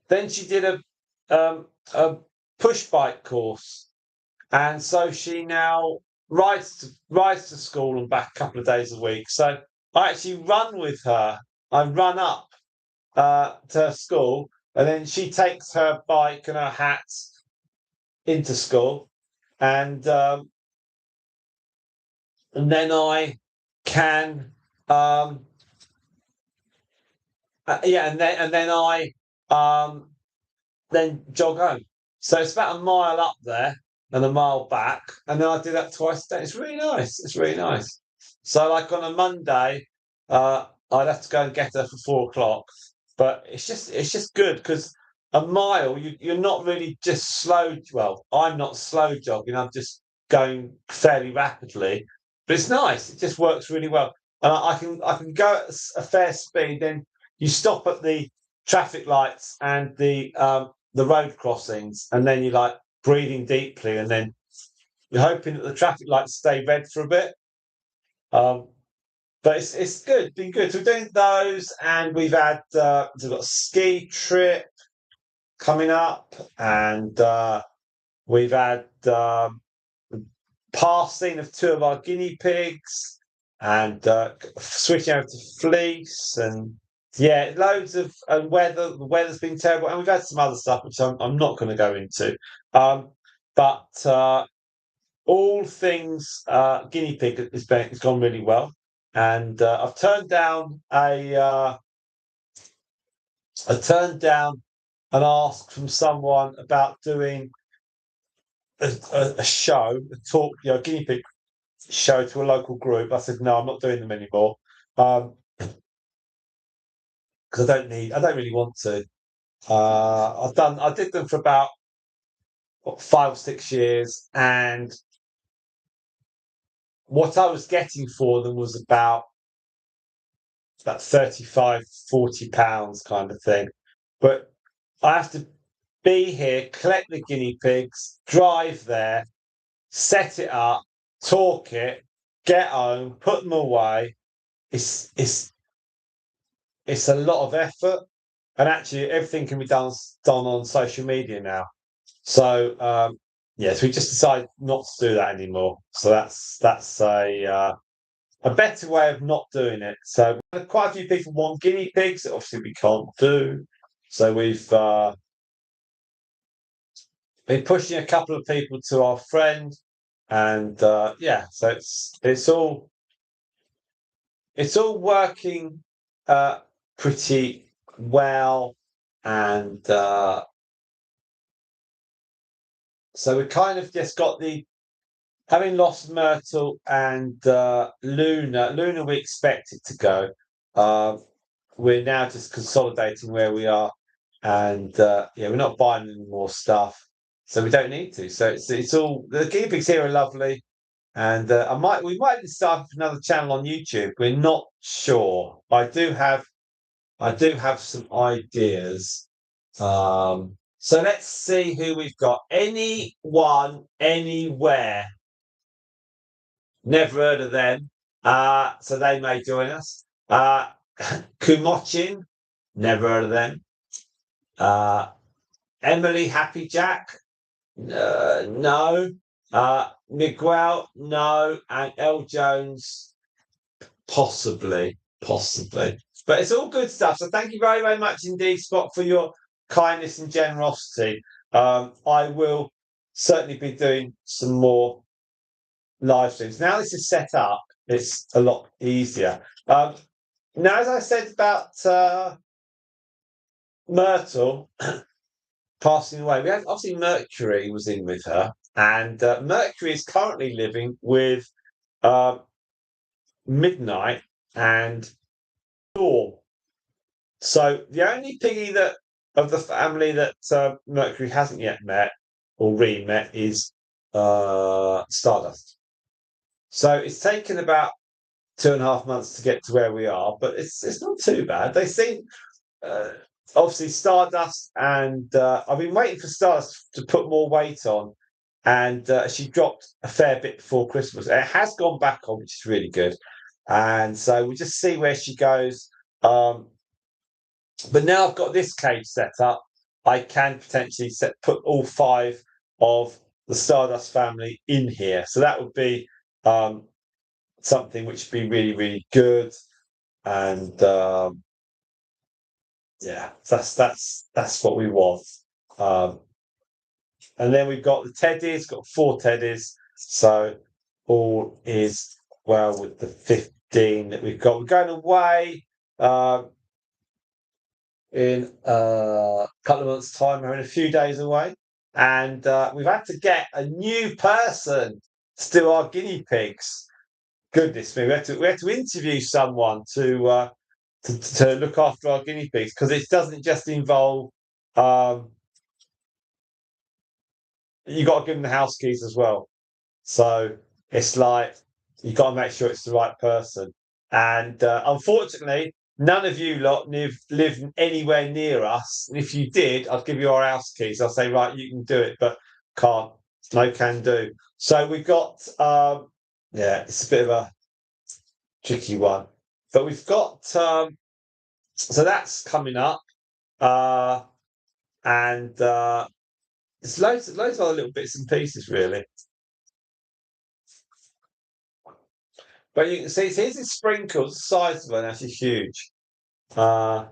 then she did a push bike course, and so she now rides to school and back a couple of days a week. So I actually run with her. I run up to her school, and then she takes her bike and her hat into school, and and then I can and then I then jog home. So it's about a mile up there and a mile back, and then I do that twice a day. It's really nice. It's really nice. So like on a Monday, I'd have to go and get her for 4 o'clock, but it's just good because a mile you're not really just slow. Well, I'm not slow jogging. I'm just going fairly rapidly, but it's nice. It just works really well, and I can go at a fair speed. Then you stop at the traffic lights and the road crossings, and then you're like breathing deeply, and then you're hoping that the traffic lights stay red for a bit. Um, but it's good, been good. So we're doing those, and we've got a ski trip coming up, and we've had passing of 2 of our guinea pigs, and switching over to fleece, and yeah, loads of weather. The weather's been terrible, and we've had some other stuff which I'm not going to go into. But all things guinea pig has gone really well, and I turned down an ask from someone about doing a show, a talk, guinea pig show to a local group. I said no, I'm not doing them anymore because I don't really want to. I did them for about 5 or 6 years, and what I was getting for them was about 35, £40 kind of thing. But I have to be here, collect the guinea pigs, drive there, set it up, talk it, get home, put them away. It's a lot of effort, and actually everything can be done on social media now. So yes, we just decided not to do that anymore. So that's a better way of not doing it. So quite a few people want guinea pigs. Obviously, we can't do. So we've been pushing a couple of people to our friend, and yeah, so it's all working pretty well, and so we kind of just got having lost Myrtle and Luna. Luna, we expected to go. We're now just consolidating where we are, and yeah, we're not buying any more stuff, so we don't need to. So it's all the guinea pigs here are lovely, and we might start another channel on YouTube. We're not sure. I do have some ideas. So let's see who we've got. Anyone, anywhere. Never heard of them. So they may join us. Kumochin, never heard of them. Emily Happy Jack, no. Miguel, no. And L Jones, possibly. But it's all good stuff. So thank you very, very much indeed, Spot, for your kindness and generosity. I will certainly be doing some more live streams. Now this is set up, it's a lot easier. Now, as I said about Myrtle passing away, we had obviously Mercury was in with her, and Mercury is currently living with Midnight and Dawn. So the only piggy that of the family that Mercury hasn't yet met or re-met is Stardust. So it's taken about 2.5 months to get to where we are, but it's not too bad. They seem obviously Stardust, and I've been waiting for Stardust to put more weight on, and she dropped a fair bit before Christmas. It has gone back on, which is really good, and so we'll just see where she goes. But now I've got this cage set up, I can potentially put all 5 of the Stardust family in here. So that would be something which would be really, really good. And yeah, that's what we want. And then we've got the teddies, got 4 teddies. So all is well with the 15 that we've got. We're going away in a couple of months' time. We're in a few days away, and we've had to get a new person to do our guinea pigs. Goodness me, we had to interview someone to look after our guinea pigs, because it doesn't just involve you got to give them the house keys as well. So it's like you got to make sure it's the right person. And unfortunately, none of you lot live anywhere near us. And if you did, I'd give you our house keys. I'll say, right, you can do it, but can't. No can do. So we've got, yeah, it's a bit of a tricky one. But we've got, so that's coming up. And there's loads of other little bits and pieces, really. But you can see, here's the sprinkles. The size of them actually huge. So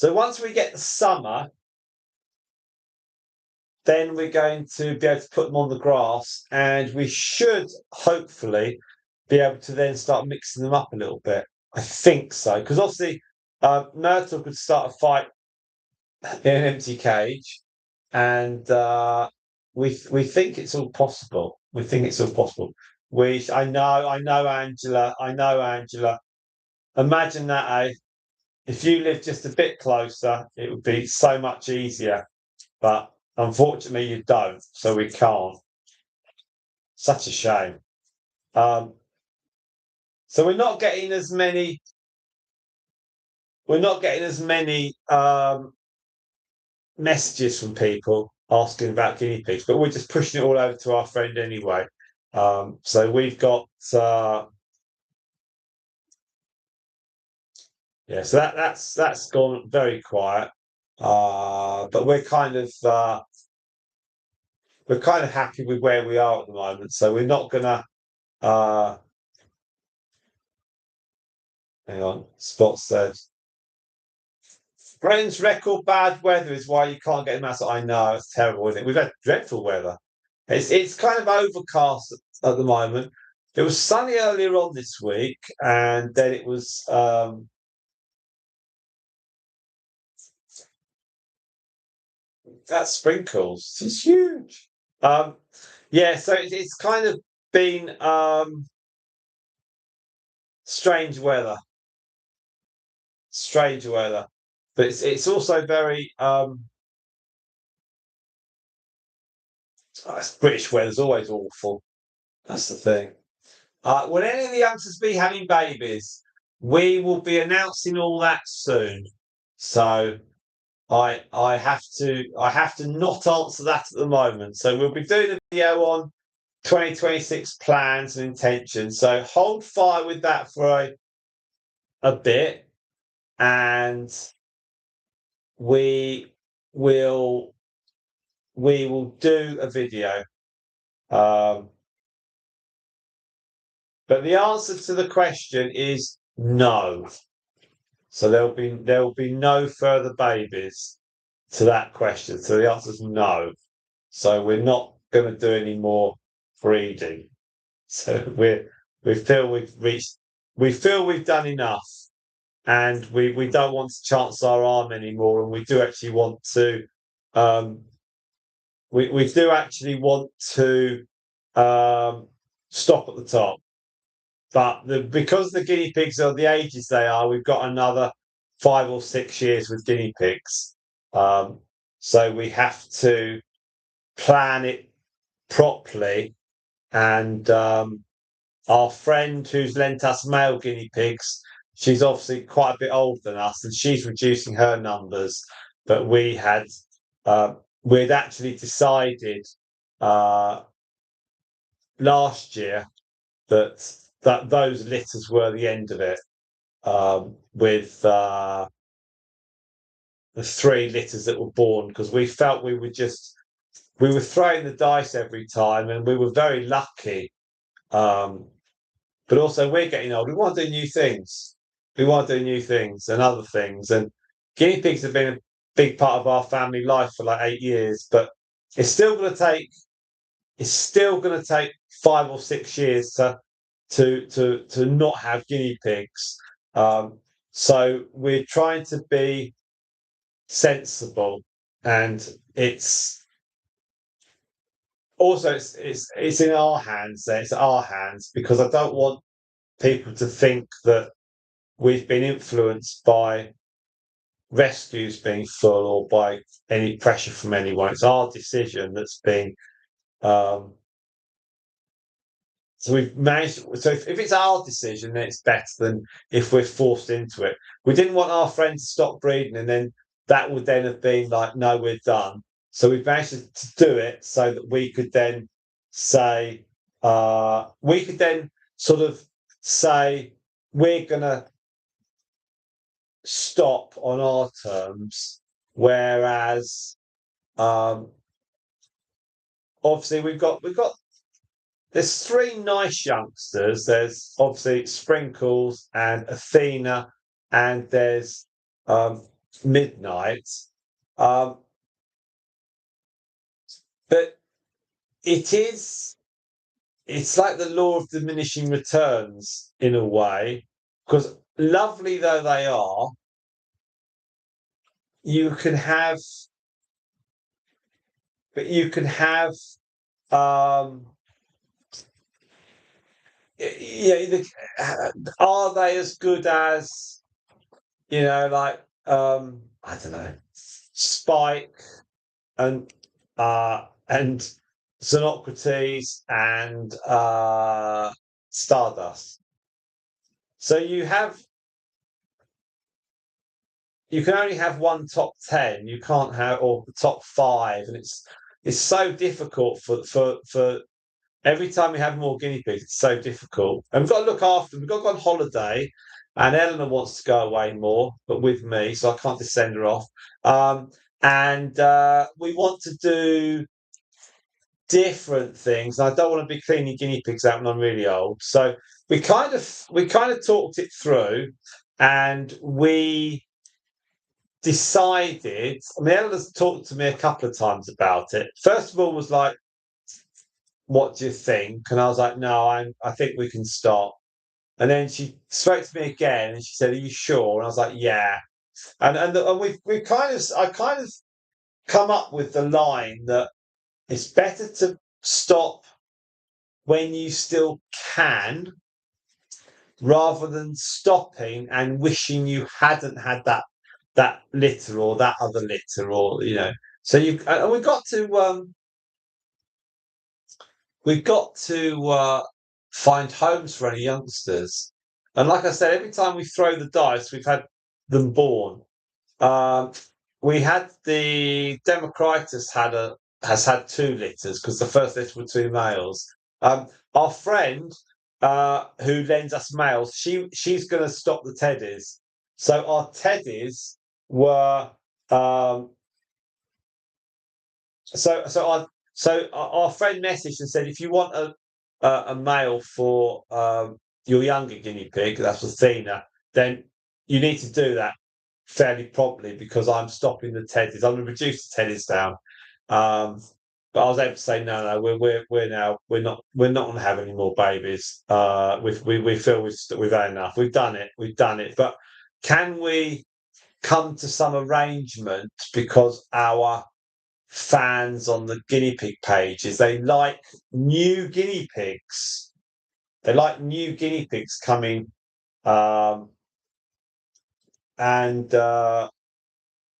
once we get the summer, then we're going to be able to put them on the grass, and we should hopefully be able to then start mixing them up a little bit. I think so, because obviously Myrtle could start a fight in an empty cage, and we think it's all possible. We think it's all possible. I know, Angela. I know, Angela. Imagine that, eh? If you lived just a bit closer, it would be so much easier. But unfortunately, you don't, so we can't. Such a shame. So we're not getting as many. We're not getting as many messages from people asking about guinea pigs, but we're just pushing it all over to our friend anyway. So we've got yeah, so that's gone very quiet. But we're kind of happy with where we are at the moment. So we're not gonna hang on, Spot said. Britain's record bad weather is why you can't get them out. I know, it's terrible, isn't it? We've had dreadful weather. It's kind of overcast at the moment. It was sunny earlier on this week, and then it was that sprinkles. It's huge. Yeah, so it's kind of been strange weather. Strange weather. But it's also very British weather's always awful. That's the thing. Will any of the youngsters be having babies? We will be announcing all that soon. So I have to not answer that at the moment. So we'll be doing a video on 2026 plans and intentions. So hold fire with that for a bit, and we will do a video. But the answer to the question is no. So there'll be no further babies to that question. So the answer is no. So we're not going to do any more breeding. So we feel we've done enough, and we don't want to chance our arm anymore, and we do actually want to we do actually want to stop at the top. But because the guinea pigs are the ages they are, we've got another 5 or 6 years with guinea pigs. So we have to plan it properly. And our friend who's lent us male guinea pigs, she's obviously quite a bit older than us, and she's reducing her numbers. But we'd actually decided last year that those litters were the end of it, with the 3 litters that were born, because we felt we were throwing the dice every time, and we were very lucky. But also we're getting old. We want to do new things. We want to do new things and other things. And guinea pigs have been a big part of our family life for like 8 years, but it's still going to take it's still going to take 5 or 6 years to not have guinea pigs. So we're trying to be sensible, and it's also it's in our hands. There, it's our hands, because I don't want people to think that we've been influenced by rescues being full or by any pressure from anyone. It's our decision that's been. So we've managed. So if it's our decision, then it's better than if we're forced into it. We didn't want our friend to stop breeding, and then that would then have been like, no, we're done. So we've managed to do it so that we could then say, we could then sort of say, we're gonna stop on our terms, whereas obviously we've got there's 3 nice youngsters. There's obviously Sprinkles and Athena, and there's Midnight. Um, but it's like the law of diminishing returns in a way, because lovely though they are, you can have, but you can have, um, are they as good as, like, I don't know, Spike and Xenocrates and Stardust. So you can only have one top 10. You can't have, or the top 5, and it's so difficult for every time we have more guinea pigs. It's so difficult, and we've got to look after them. We've got to go on holiday, and Eleanor wants to go away more, but with me, so I can't just send her off. And we want to do different things. I don't want to be cleaning guinea pigs out when I'm really old. So we kind of talked it through, and we decided. I mean, Eleanor's talked to me a couple of times about it. First of all, was like, "What do you think?" And I was like, "No, I think we can stop." And then she spoke to me again, and she said, "Are you sure?" And I was like, "Yeah." And I kind of come up with the line that it's better to stop when you still can, rather than stopping and wishing you hadn't had that litter or that other litter, or So and we've got to find homes for any youngsters. And like I said, every time we throw the dice, we've had them born. Um, we had the Democritus has had 2 litters, because the first litter were 2 males. Our friend who lends us males, she's going to stop the teddies. So our teddies were um, our friend messaged and said, if you want a male for your younger guinea pig, that's Athena, then you need to do that fairly promptly, because I'm stopping the teddies. I'm going to reduce the teddies down. But I was able to say, no, we're not going to have any more babies. We feel we've had enough. We've done it. But can we come to some arrangement, because our fans on the guinea pig pages, they like new guinea pigs. They like new guinea pigs coming, and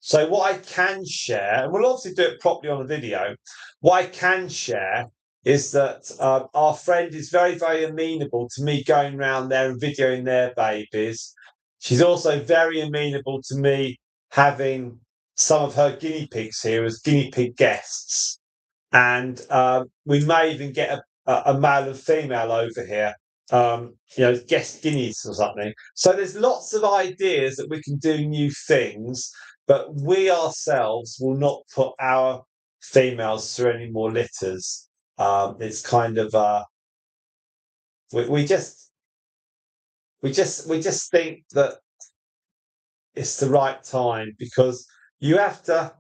so what I can share, and we'll obviously do it properly on the video. What I can share is that our friend is very, very amenable to me going around there and videoing their babies. She's also very amenable to me having some of her guinea pigs here as guinea pig guests. And we may even get a male and female over here, guest guineas or something. So there's lots of ideas that we can do new things, but we ourselves will not put our females through any more litters. It's kind of we just think that it's the right time, because you have to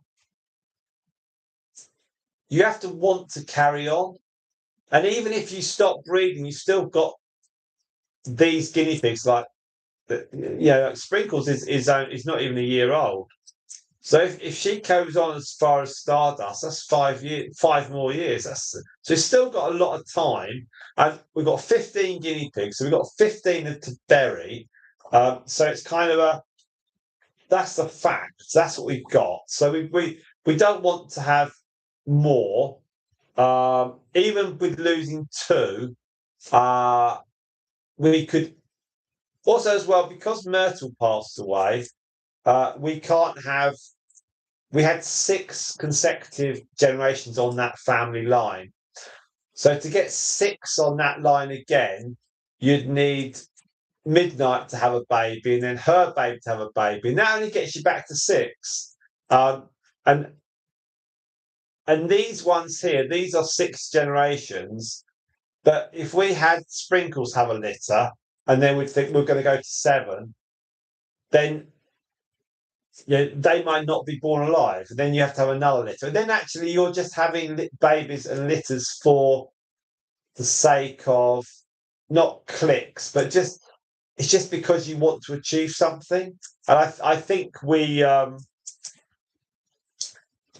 want to carry on. And even if you stop breeding, you've still got these guinea pigs. Like like Sprinkles is not even a year old. So if she goes on as far as Stardust, that's 5 years, 5 more years. So it's still got a lot of time. And we've got 15 guinea pigs, so we've got 15 to bury. So it's kind of that's the fact. That's what we've got. So we don't want to have more. Even with losing two, we could also as well because Myrtle passed away. We can't have. We had 6 consecutive generations on that family line. So to get 6 on that line again, you'd need Midnight to have a baby, and then her baby to have a baby. And that only gets you back to 6. And these ones here, these are 6 generations. But if we had Sprinkles have a litter, and then we'd think we're going to go to 7, then they might not be born alive. And then you have to have another litter. And then actually you're just having babies and litters for the sake of not clicks, but it's just because you want to achieve something. And I think we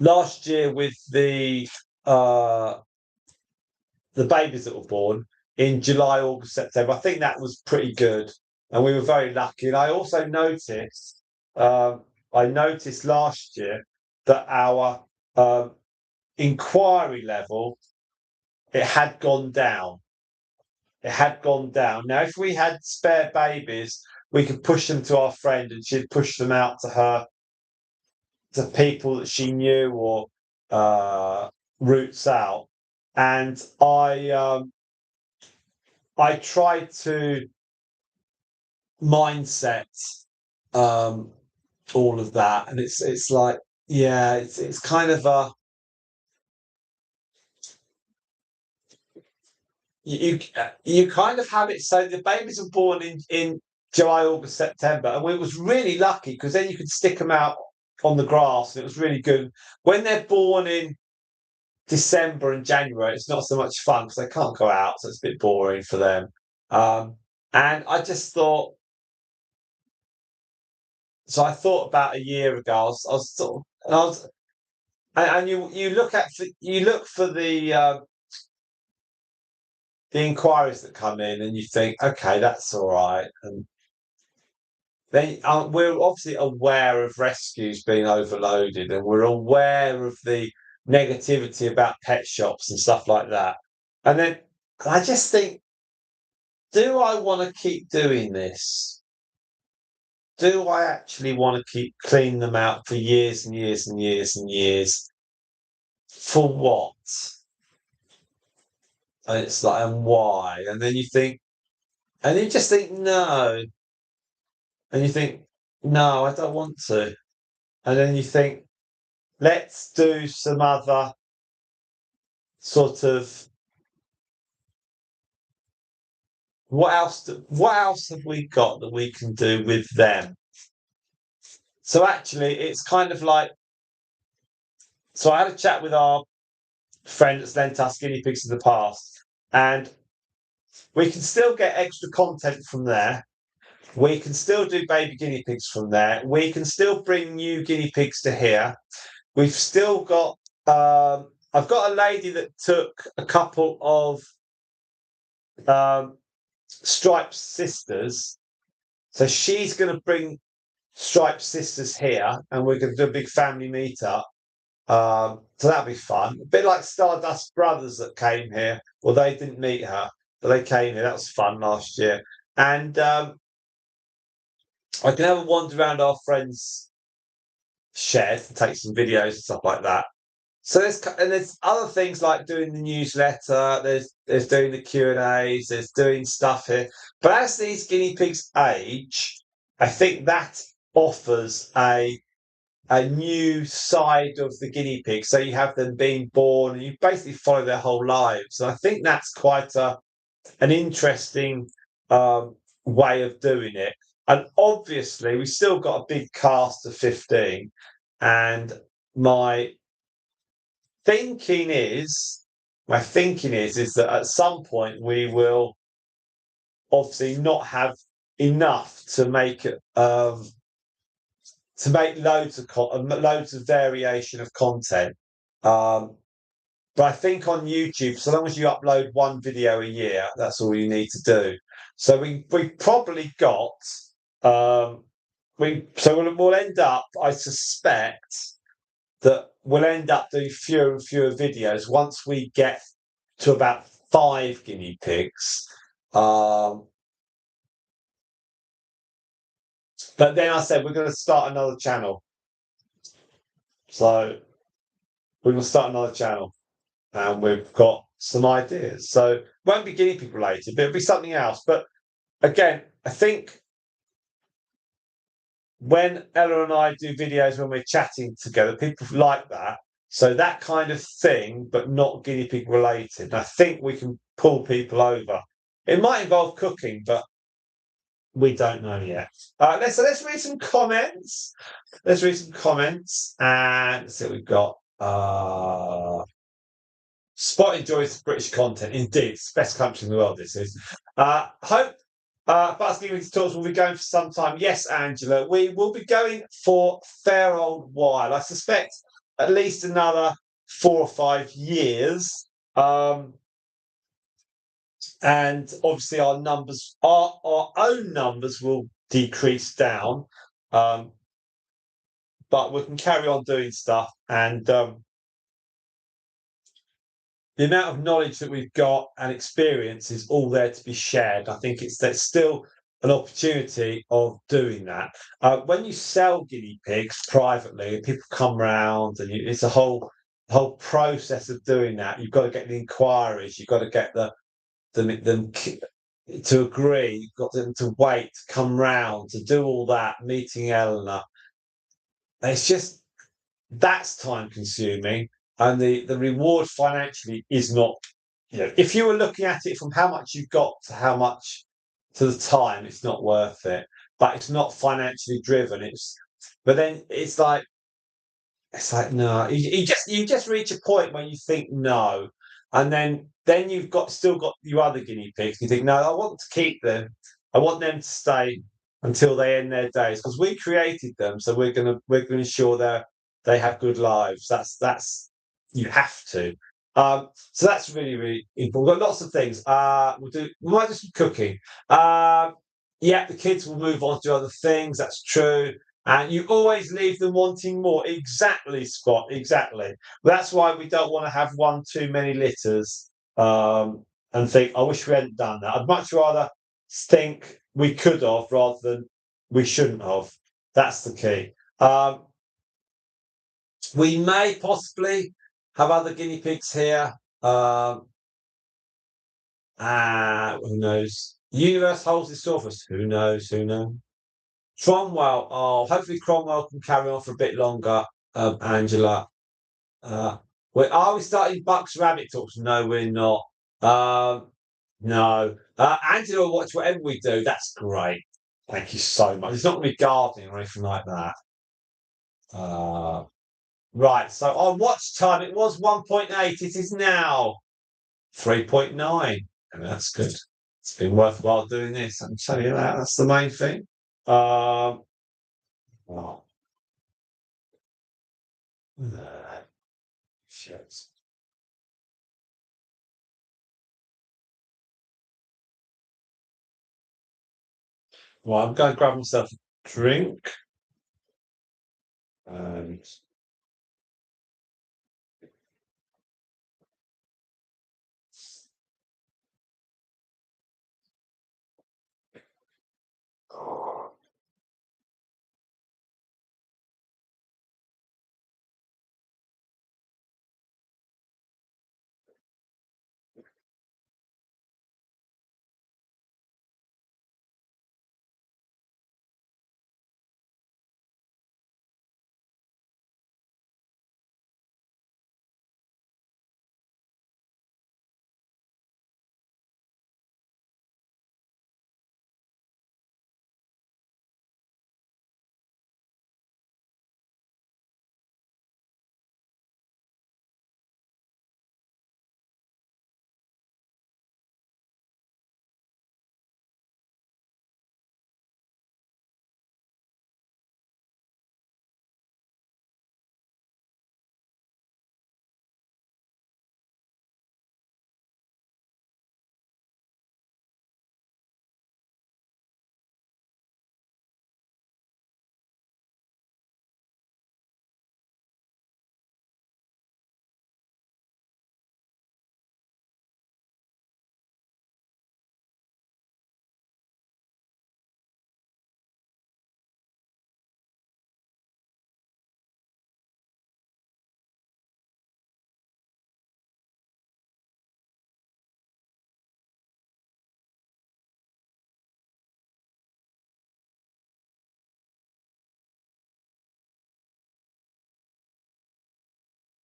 last year with the babies that were born in July, August, September, I think that was pretty good, and we were very lucky. And I also noticed, last year that our inquiry level it had gone down. It had gone down. Now, if we had spare babies, we could push them to our friend, and she'd push them out to her, to people that she knew or routes out. And I tried to mindset all of that, and it's like it's kind of you kind of have it so the babies are born in July, August, September, and we was really lucky because then you could stick them out on the grass, and it was really good. When they're born in December and January, it's not so much fun because they can't go out, so it's a bit boring for them. And I just thought, so I thought about a year ago, I was sort of, and I was, and you look for the inquiries that come in, and you think, okay, that's all right, and then we're obviously aware of rescues being overloaded, and we're aware of the negativity about pet shops and stuff like that. And then I just think, do I want to keep doing this? Do I actually want to keep cleaning them out for years and years and years and years? For what? And it's like, and why? And then you think, and you just think, no. And you think, no, I don't want to. And then you think, let's do some other sort of what else have we got that we can do with them? So actually it's kind of like, so I had a chat with our friend that's lent us guinea pigs in the past, and we can still get extra content from there. We can still do baby guinea pigs from there. We can still bring new guinea pigs to here. We've still got I've got a lady that took a couple of Striped sisters. So she's going to bring Striped sisters here, and we're going to do a big family meetup. So that'll be fun. A bit like Stardust Brothers that came here. Well, they didn't meet her, but they came here. That was fun last year. And I can have a wander around our friends' shed and take some videos and stuff like that. So there's other things like doing the newsletter. There's doing the Q&As. There's doing stuff here. But as these guinea pigs age, I think that offers a new side of the guinea pig. So you have them being born, and you basically follow their whole lives. And I think that's quite an interesting way of doing it. And obviously, we've still got a big cast of 15, and my thinking is my thinking is that at some point we will obviously not have enough to make loads of variation of content. Um, but I think on YouTube, so long as you upload one video a year, that's all you need to do. So we probably got we'll end up, I suspect, that we'll end up doing fewer and fewer videos once we get to about 5 guinea pigs. But then I said we're going to start another channel. So we will start another channel, and we've got some ideas. So it won't be guinea pig related, but it'll be something else. But again, I think when Ella and I do videos when we're chatting together, people like that. So that kind of thing, but not guinea pig related. I think we can pull people over. It might involve cooking, but we don't know yet. Let's read some comments. Let's read some comments and let's see what we've got. Spot enjoys British content. Indeed, it's the best country in the world, this is. Hope Buzz Gaming Talks will be going for some time. Yes, Angela, we will be going for a fair old while. I suspect at least another 4 or 5 years. And obviously our numbers, our own numbers will decrease down. But we can carry on doing stuff. And the amount of knowledge that we've got and experience is all there to be shared. I think there's still an opportunity of doing that. When you sell guinea pigs privately, people come round, and it's a whole process of doing that. You've got to get the inquiries, you've got to get them to agree, you've got them to wait, to come round, to do all that, meeting Eleanor. It's just, that's time consuming, and the reward financially is not, if you were looking at it from how much you've got to how much to the time, it's not worth it. But it's not financially driven. But then it's like no, you just reach a point where you think no, and then you've still got your other guinea pigs. You think no, I want to keep them. I want them to stay until they end their days because we created them, so we're gonna ensure they have good lives. That's you have to. So that's really, really important. We've got lots of things. We might do some cooking. Yeah, the kids will move on to other things. That's true. And you always leave them wanting more. Exactly, Scott. Exactly. That's why we don't want to have one too many litters and think, I wish we hadn't done that. I'd much rather think we could have rather than we shouldn't have. That's the key. We may possibly have other guinea pigs here. Who knows? The universe holds its door for us. Who knows? Who knows? Cromwell. Oh, hopefully Cromwell can carry on for a bit longer, Angela. Are we starting Buck's Rabbit Talks? No, we're not. No. Angela will watch whatever we do. That's great. Thank you so much. It's not going to be gardening or anything like that. Right. So on watch time, it was 1.8. It is now 3.9. And that's good. It's been worthwhile doing this. I'm telling you that. That's the main thing. Oh. Shit. Well, I'm going to grab myself a drink. And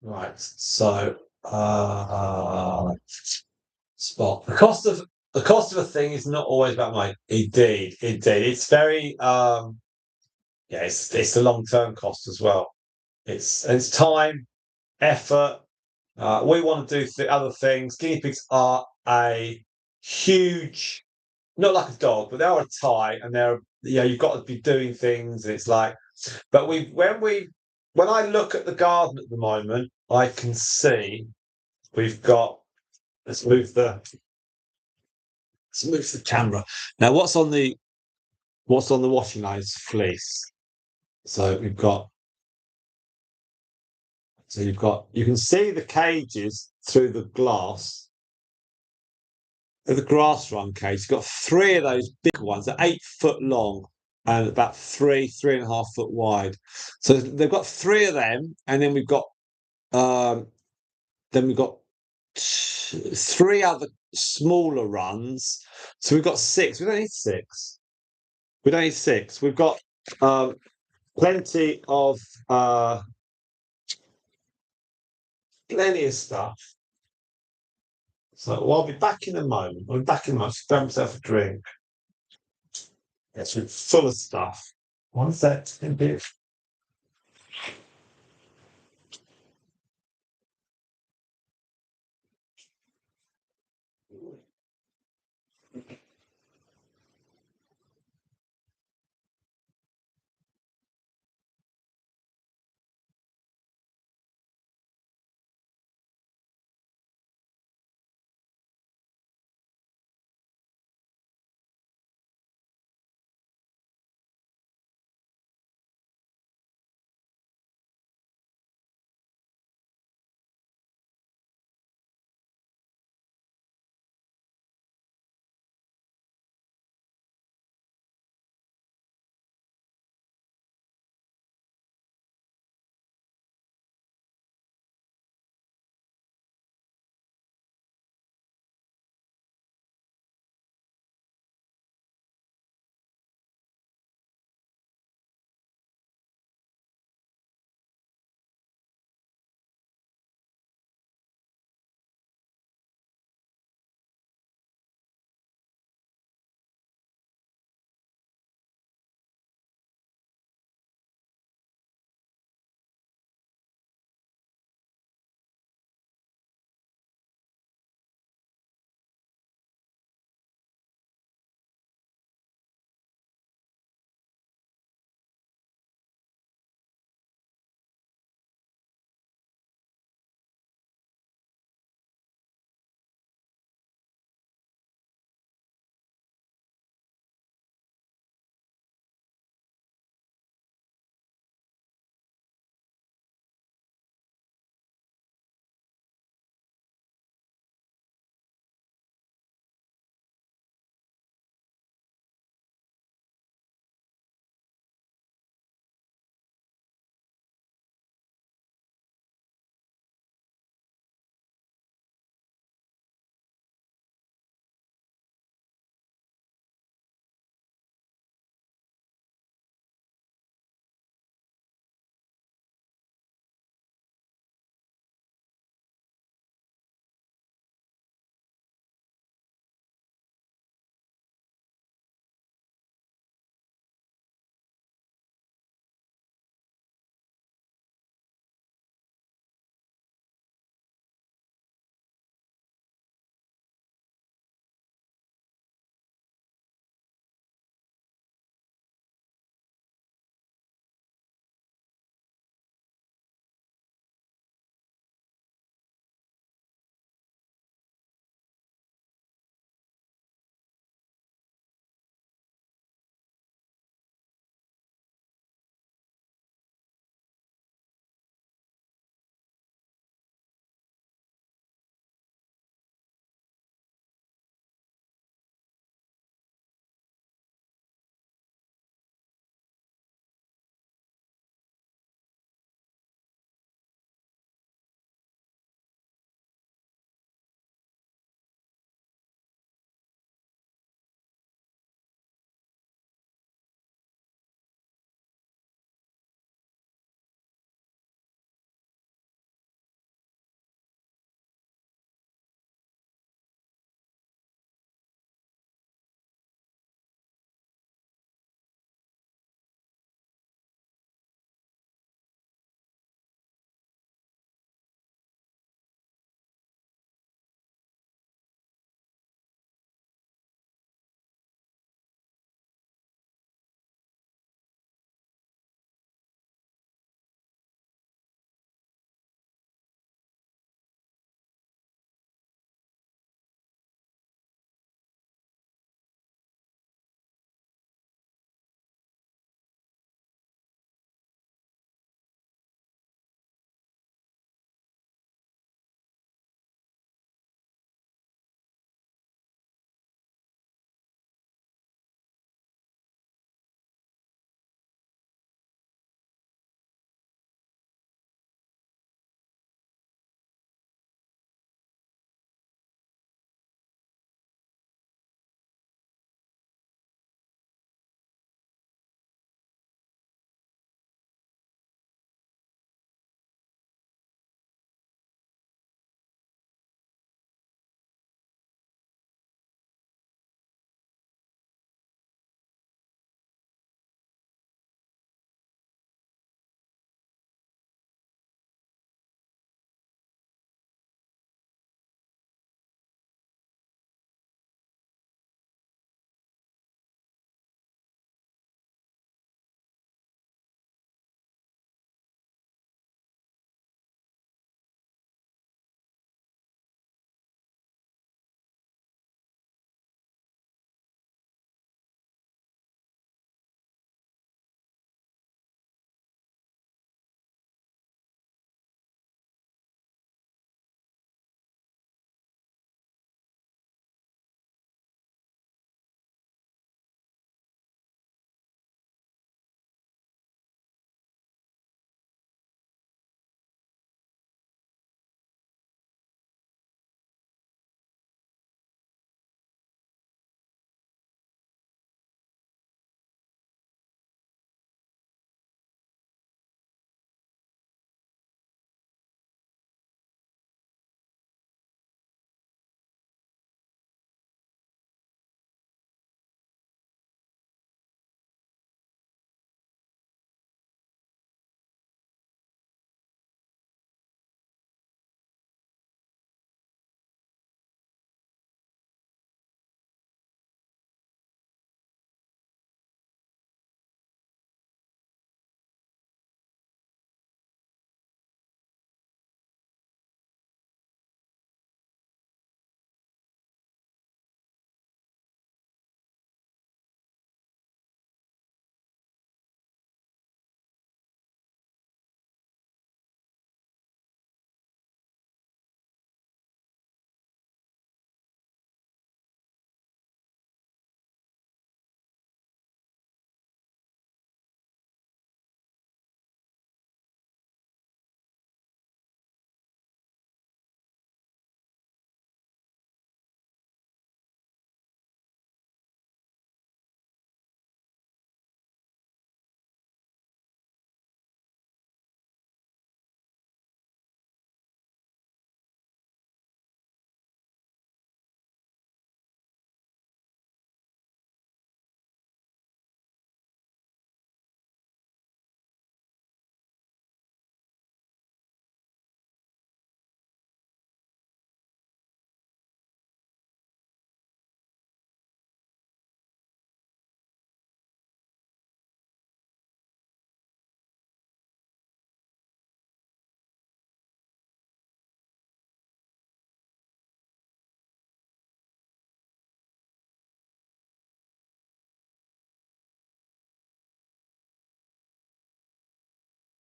Right. So, spot. The cost of a thing is not always about money. Indeed, indeed. It's very yeah, it's the long-term cost as well. It's time, effort. We want to do other things. Guinea pigs are a huge, not like a dog, but they are a tie, and you've got to be doing things. And it's like, but when I look at the garden at the moment, I can see we've got. Let's move the let's move the camera. Now, what's on the washing line is fleece. So you can see the cages through the glass of the grass run cage. You've got three of those big ones, they're 8 foot long and about 3.5 foot wide. So they've got three of them, and um, then we've got three other smaller runs. So we've got six. We don't need six. We don't need six. We've got um, plenty of uh, plenty of stuff. So I'll be back in a moment. I'll be back in a moment. Grab myself a drink. It's full of stuff. One sec.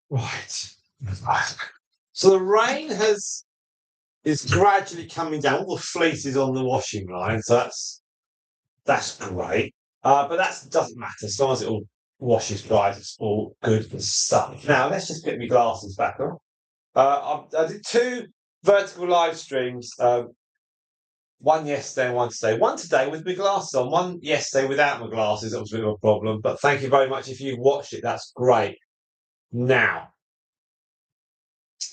Right. So the rain is gradually coming down. All the fleece is on the washing line, so that's great. But that doesn't matter as long as it all washes dry. It's all good stuff. Now let's just get my glasses back on. I did two vertical live streams. One yesterday and one today. One today with my glasses on. One yesterday without my glasses. That was a bit of a problem. But thank you very much if you've watched it. That's great. Now,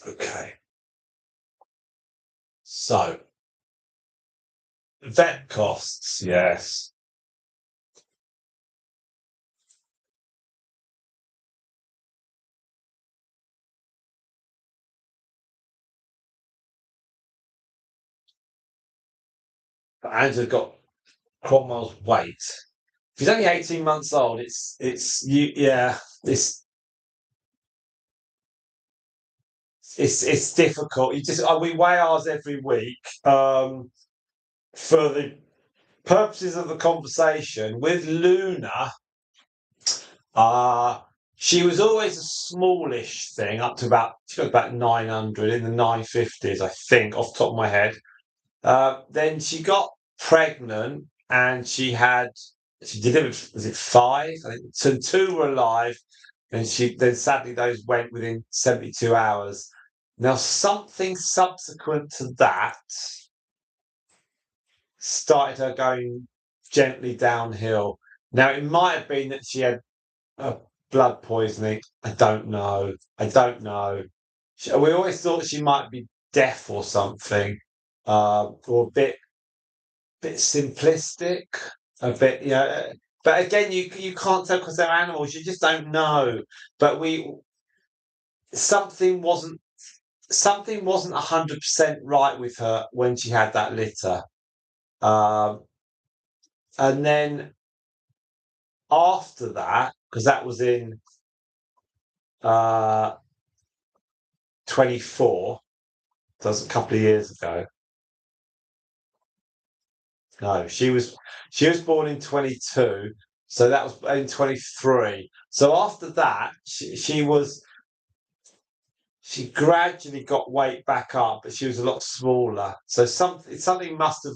okay. So, vet costs, yes. Andrew got Cromwell's weight. If he's only 18 months old, it's difficult. We weigh ours every week for the purposes of the conversation with Luna. She was always a smallish thing, up to she got about 900 in the 950s, I think, off the top of my head. Then she got pregnant and she delivered, was it five? I think so two were alive, and then sadly those went within 72 hours. Now something subsequent to that started her going gently downhill. Now it might have been that she had blood poisoning. I don't know. We always thought she might be deaf or something, or a bit simplistic, a bit, But again, you can't tell because they're animals. You just don't know. But something wasn't 100% right with her when she had that litter, and then after that, because that was in 24, that was a couple of years ago. No, she was born in 22, so that was in 23. So after that, she gradually got weight back up, but she was a lot smaller. So something must have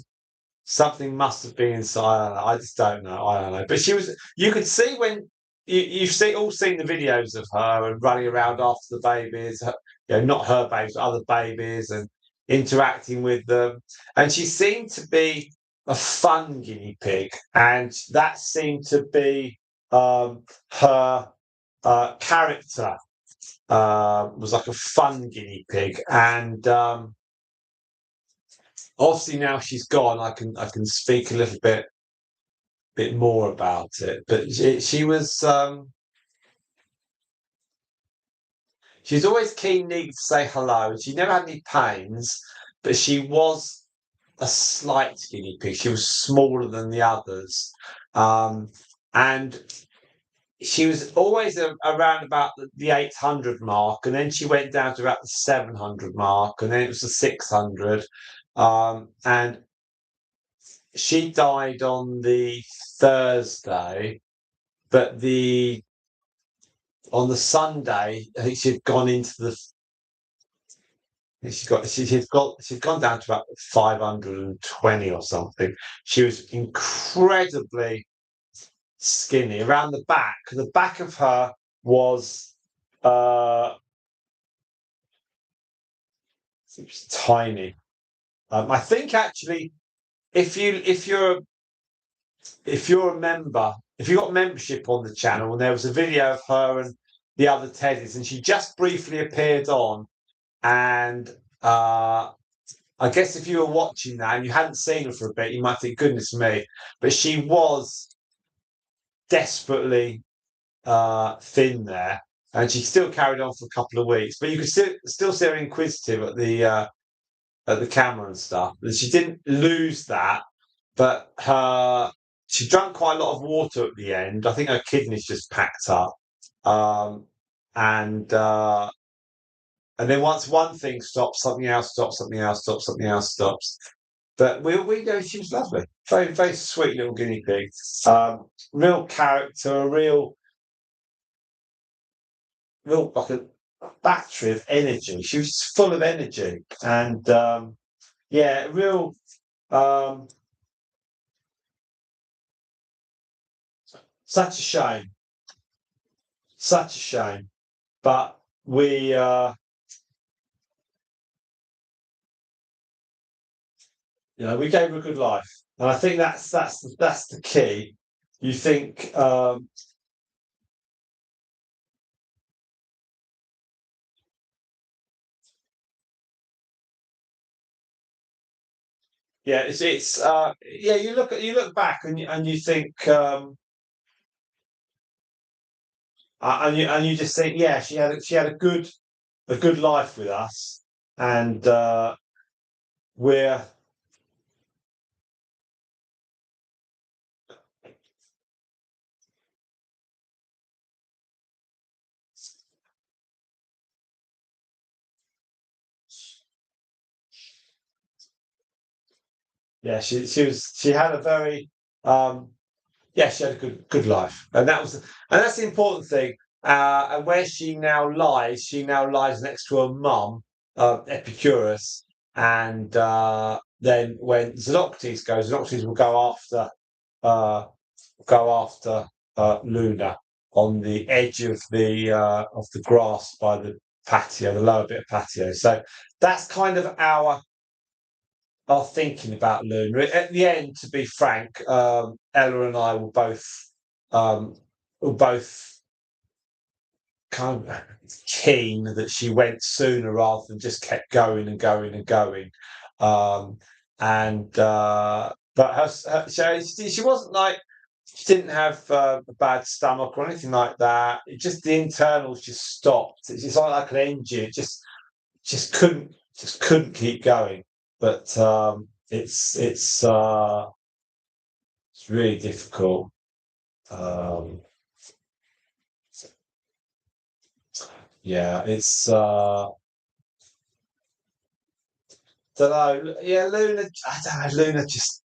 been inside her. I just don't know. I don't know. But you could see when you've seen the videos of her and running around after the babies, not her babies, but other babies, and interacting with them. And she seemed to be a fun guinea pig, and that seemed to be her character. Was like a fun guinea pig, and obviously now she's gone. I can speak a little bit more about it, but she's always keen, needed to say hello. She never had any pains, but she was a slight guinea pig. She was smaller than the others, and she was always around about the 800 mark, and then she went down to about the 700 mark, and then it was the 600, and she died on the Thursday, but on the Sunday, I think she'd gone into the. She'd gone down to about 520 or something. She was incredibly skinny around the back. The back of her was it was tiny. I think actually, if you're a member, if you got membership on the channel, and there was a video of her and the other teddies, and she just briefly appeared on, and I guess if you were watching that and you hadn't seen her for a bit, you might think, goodness me, but she was desperately thin there, and she still carried on for a couple of weeks, but you could still see her inquisitive at the camera and stuff. And she didn't lose that, but she drank quite a lot of water at the end. I think her kidneys just packed up, and then once one thing stops, something else stops, something else stops, something else stops. But we know she was lovely, very very sweet little guinea pig, real character, real like battery of energy. She was just full of energy, and yeah, real. Um, Such a shame. Such a shame. But we, we gave her a good life, and I think that's the key. You think, yeah, it's yeah. You look back and you think, and you just think, yeah, she had a good life with us, and we're yeah. She had a very yeah, she had a good life, and that's the important thing. And where she now lies next to her mum, Epicurus, and then when Xenocrates goes, Xenocrates will uh, go after Luna on the edge of the grass by the patio, the lower bit of patio. So that's kind of our thinking about Luna. At the end, to be frank, Ella and I um, were both kind of keen that she went sooner rather than just kept going and going and going. Um, and but she wasn't like she didn't have a bad stomach or anything like that. It just the internals just stopped. It's just like an engine. It just couldn't keep going. But it's really difficult. Um, yeah, it's don't know. Yeah, Luna. I don't know. Luna just.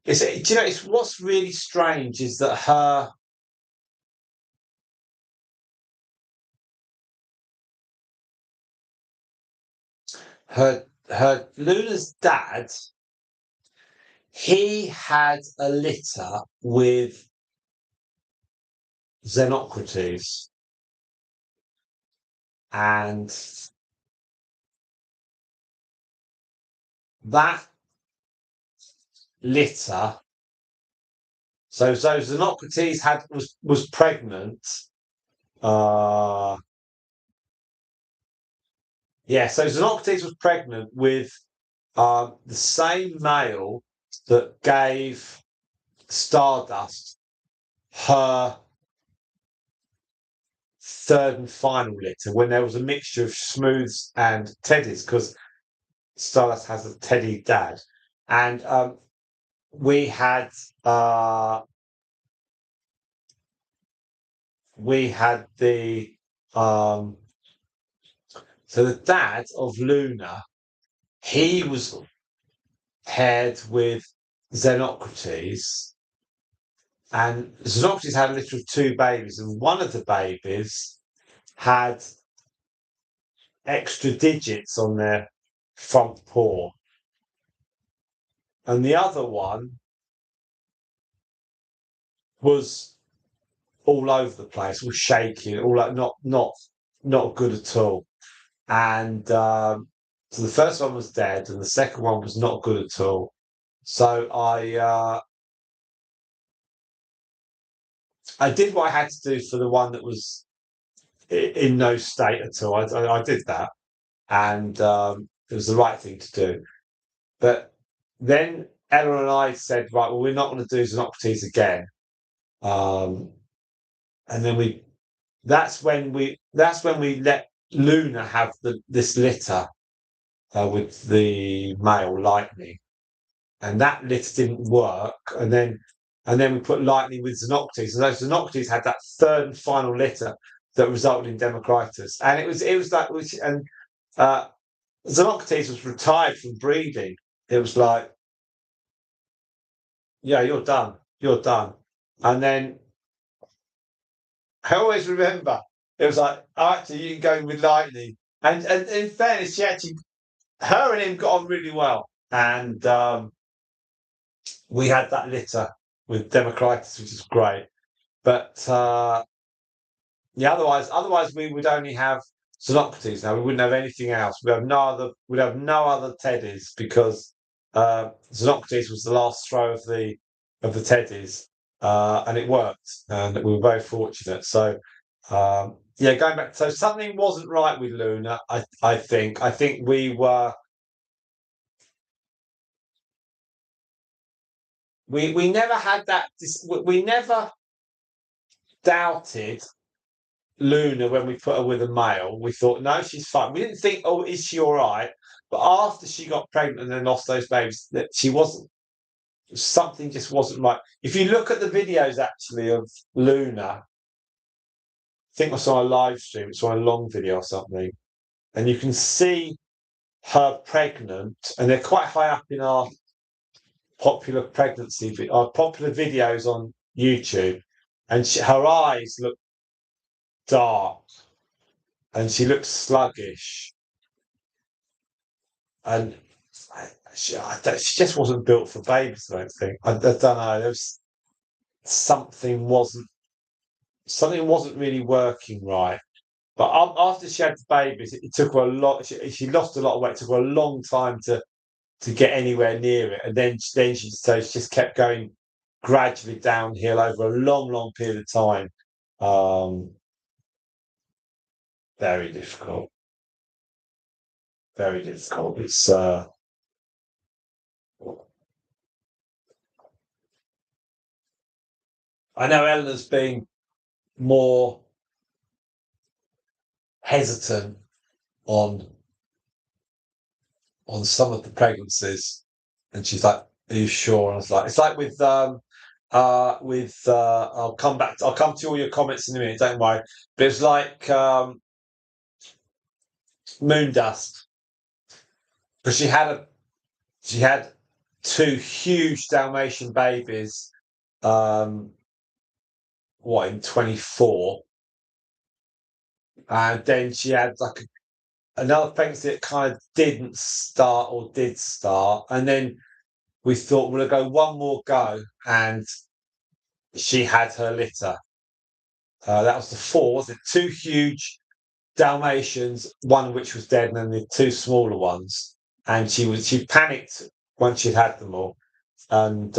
Do you know? It's what's really strange is that her Luna's dad. He had a litter with Xenocrates, and that litter. So Xenocrates was pregnant. Uh, yeah. So Xenocrates was pregnant with the same male that gave Stardust her third and final litter when there was a mixture of Smooths and Teddies because Stardust has a Teddy dad, and we had uh, we had the um, so the dad of Luna, he was paired with Xenocrates, and Xenocrates had a litter of two babies, and one of the babies had extra digits on their front paw, and the other one was all over the place, was shaking, all like not good at all. And so the first one was dead, and the second one was not good at all. So I did what I had to do for the one that was in no state at all. I did that, and it was the right thing to do. But then Ella and I said, right, well, we're not going to do Xenocrates again. Um, and then that's when we let Luna have this litter with the male Lightning, and that litter didn't work. And then we put Lightning with Xenocrates, and those Xenocrates had that third and final litter that resulted in Democritus, and it was like and uh, Xenocrates was retired from breeding. It was like, yeah, you're done, and then I always remember It was like, oh, actually, you can go with Lightning. And in fairness, her and him got on really well. And we had that litter with Democritus, which is great. But yeah, otherwise we would only have Xenocrates now. We wouldn't have anything else. We'd have no other teddies because Xenocrates was the last throw of the teddies, and it worked, and we were very fortunate. So yeah, going back, so something wasn't right with Luna. I think we never had that. We never doubted Luna when we put her with a male. We thought, no, she's fine. We didn't think, oh, is she all right? But after she got pregnant and then lost those babies, that she wasn't. Something just wasn't right. If you look at the videos actually of Luna, I think I saw a live stream. It's on a long video or something, and you can see her pregnant, and they're quite high up in our our popular videos on YouTube, and her eyes look dark, and she looks sluggish, and she just wasn't built for babies. I don't think. I don't know. There was something wasn't really working right. But after she had the babies, it took her a lot. She lost a lot of weight. It took her a long time to get anywhere near it, and then she just kept going gradually downhill over a long period of time. Um, very difficult. Very difficult. It's I know Eleanor's been more hesitant on some of the pregnancies, and she's like, "Are you sure?" And I was like, "It's like with I'll come to all your comments in a minute. Don't worry." But it's like moon dust because she had two huge Dalmatian babies. What in 24, and then she had like another pregnancy that kind of didn't start or did start, and then we thought we'll go one more go, and she had her litter. That was the four, was it? Two huge Dalmatians, one of which was dead, and then the two smaller ones. And she panicked once she'd had them all, and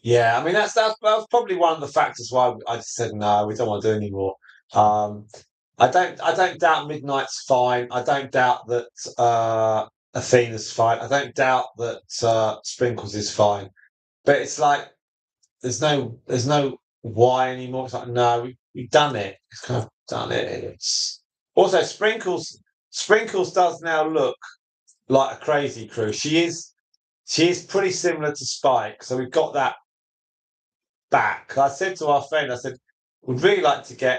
yeah, I mean that was probably one of the factors why I just said no, we don't want to do any more. Um, I don't doubt Midnight's fine. I don't doubt that Athena's fine. I don't doubt that Sprinkles is fine. But it's like there's no why anymore. It's like no, we've done it. It's kind of done it. It's also Sprinkles does now look like a crazy crew. She is pretty similar to Spike. So we've got that back. I said to our friend, I said, we'd really like to go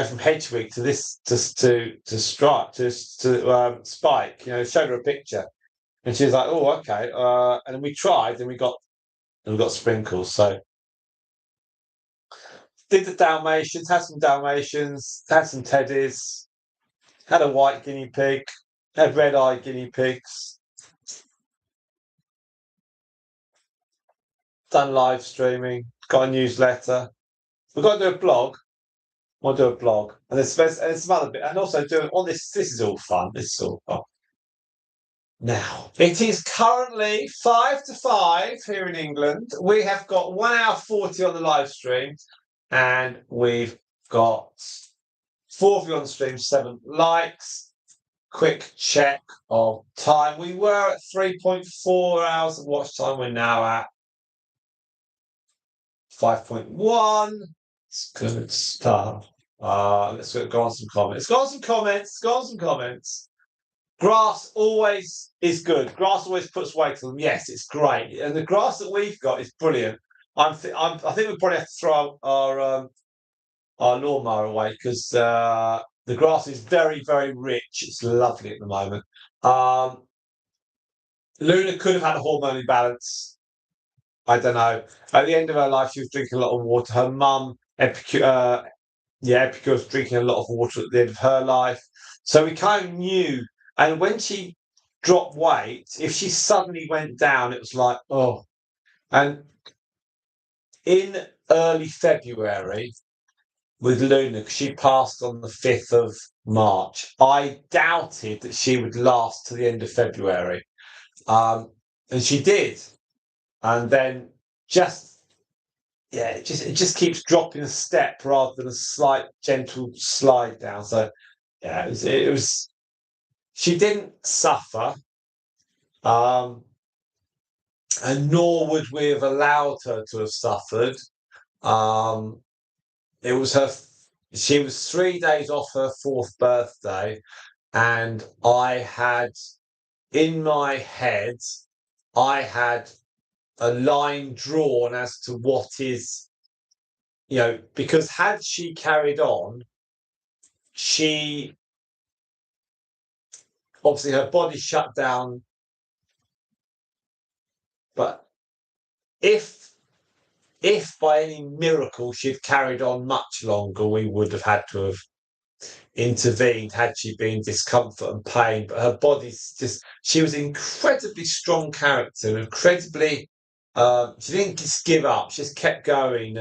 from Hedgewig to this to Strike to Spike. You know, showed her a picture, and she was like, "Oh, okay." And then we tried, and we got Sprinkles. So did the Dalmatians, had some Teddies, had a white guinea pig, had red-eyed guinea pigs, done live streaming, got a newsletter. We've got to do a blog. We'll do a blog, and there's some other bit, and also doing all this. This is all fun. This is all fun. Now, it is currently 5 to 5 here in England. We have got 1 hour 40 on the live stream, and we've got 4 of you on the stream, 7 likes. Quick check of time. We were at 3.4 hours of watch time. We're now at 5.1. It's good stuff. Let's go on some comments. Go on some comments. Grass always is good. Grass always puts weight on them. Yes, it's great, and the grass that we've got is brilliant. I think we probably have to throw our lawnmower away because the grass is very rich. It's lovely at the moment. Luna could have had a hormone imbalance. I don't know. At the end of her life, she was drinking a lot of water. Her mum, Epicure was drinking a lot of water at the end of her life. So we kind of knew. And when she dropped weight, if she suddenly went down, it was like, oh. And in early February with Luna, 'cause she passed on the 5th of March, I doubted that she would last to the end of February. And she did. And then just it just keeps dropping a step rather than a slight gentle slide down. So yeah, it was she didn't suffer, um, and nor would we have allowed her to have suffered. Um, it was her. She was 3 days off her 4th birthday, and I had in my head, I had a line drawn as to what is, because had she carried on, she obviously her body shut down. But if by any miracle she'd carried on much longer, we would have had to have intervened had she been discomfort and pain. But her body's she was an incredibly strong character, incredibly, she didn't just give up, she just kept going.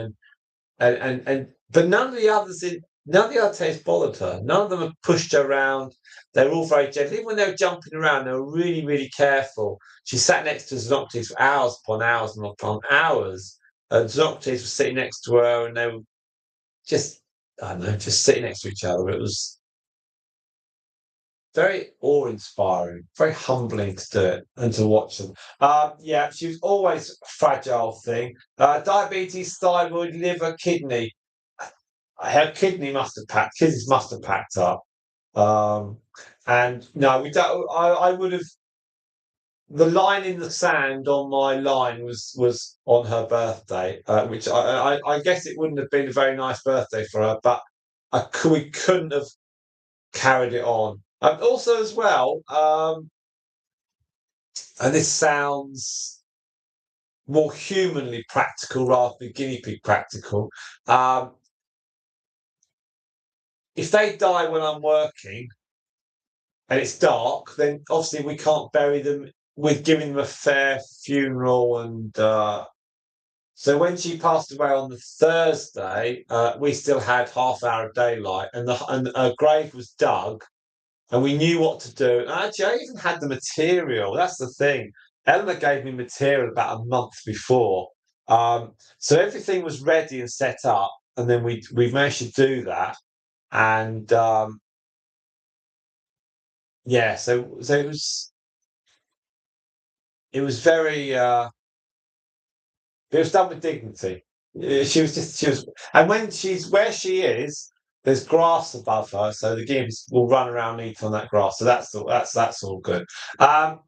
And but none of the other tapes bothered her. None of them have pushed her around. They were all very gentle. Even when they were jumping around, they were really, really careful. She sat next to Xenocrates for hours upon hours and upon hours. And Xenocrates was sitting next to her, and they were just, I don't know, just sitting next to each other. It was very awe-inspiring, very humbling to do it and to watch them. Yeah, she was always a fragile thing. Diabetes, thyroid, liver, kidney. Her kidneys must have packed up. And no, we don't. I would have. The line in the sand on my line was on her birthday, which I guess it wouldn't have been a very nice birthday for her, but we couldn't have carried it on. Also, as well, and this sounds more humanly practical rather than guinea pig practical. If they die when I'm working and it's dark, then obviously we can't bury them with giving them a fair funeral. And so when she passed away on the Thursday, we still had half hour of daylight, and her grave was dug, and we knew what to do. And actually, I even had the material. That's the thing. Eleanor gave me material about a month before, so everything was ready and set up, and then we managed to do that. And yeah, so it was very it was done with dignity. She was, and when she's where she is, there's grass above her, so the gibbs will run around and eat on that grass. So that's all good. Now,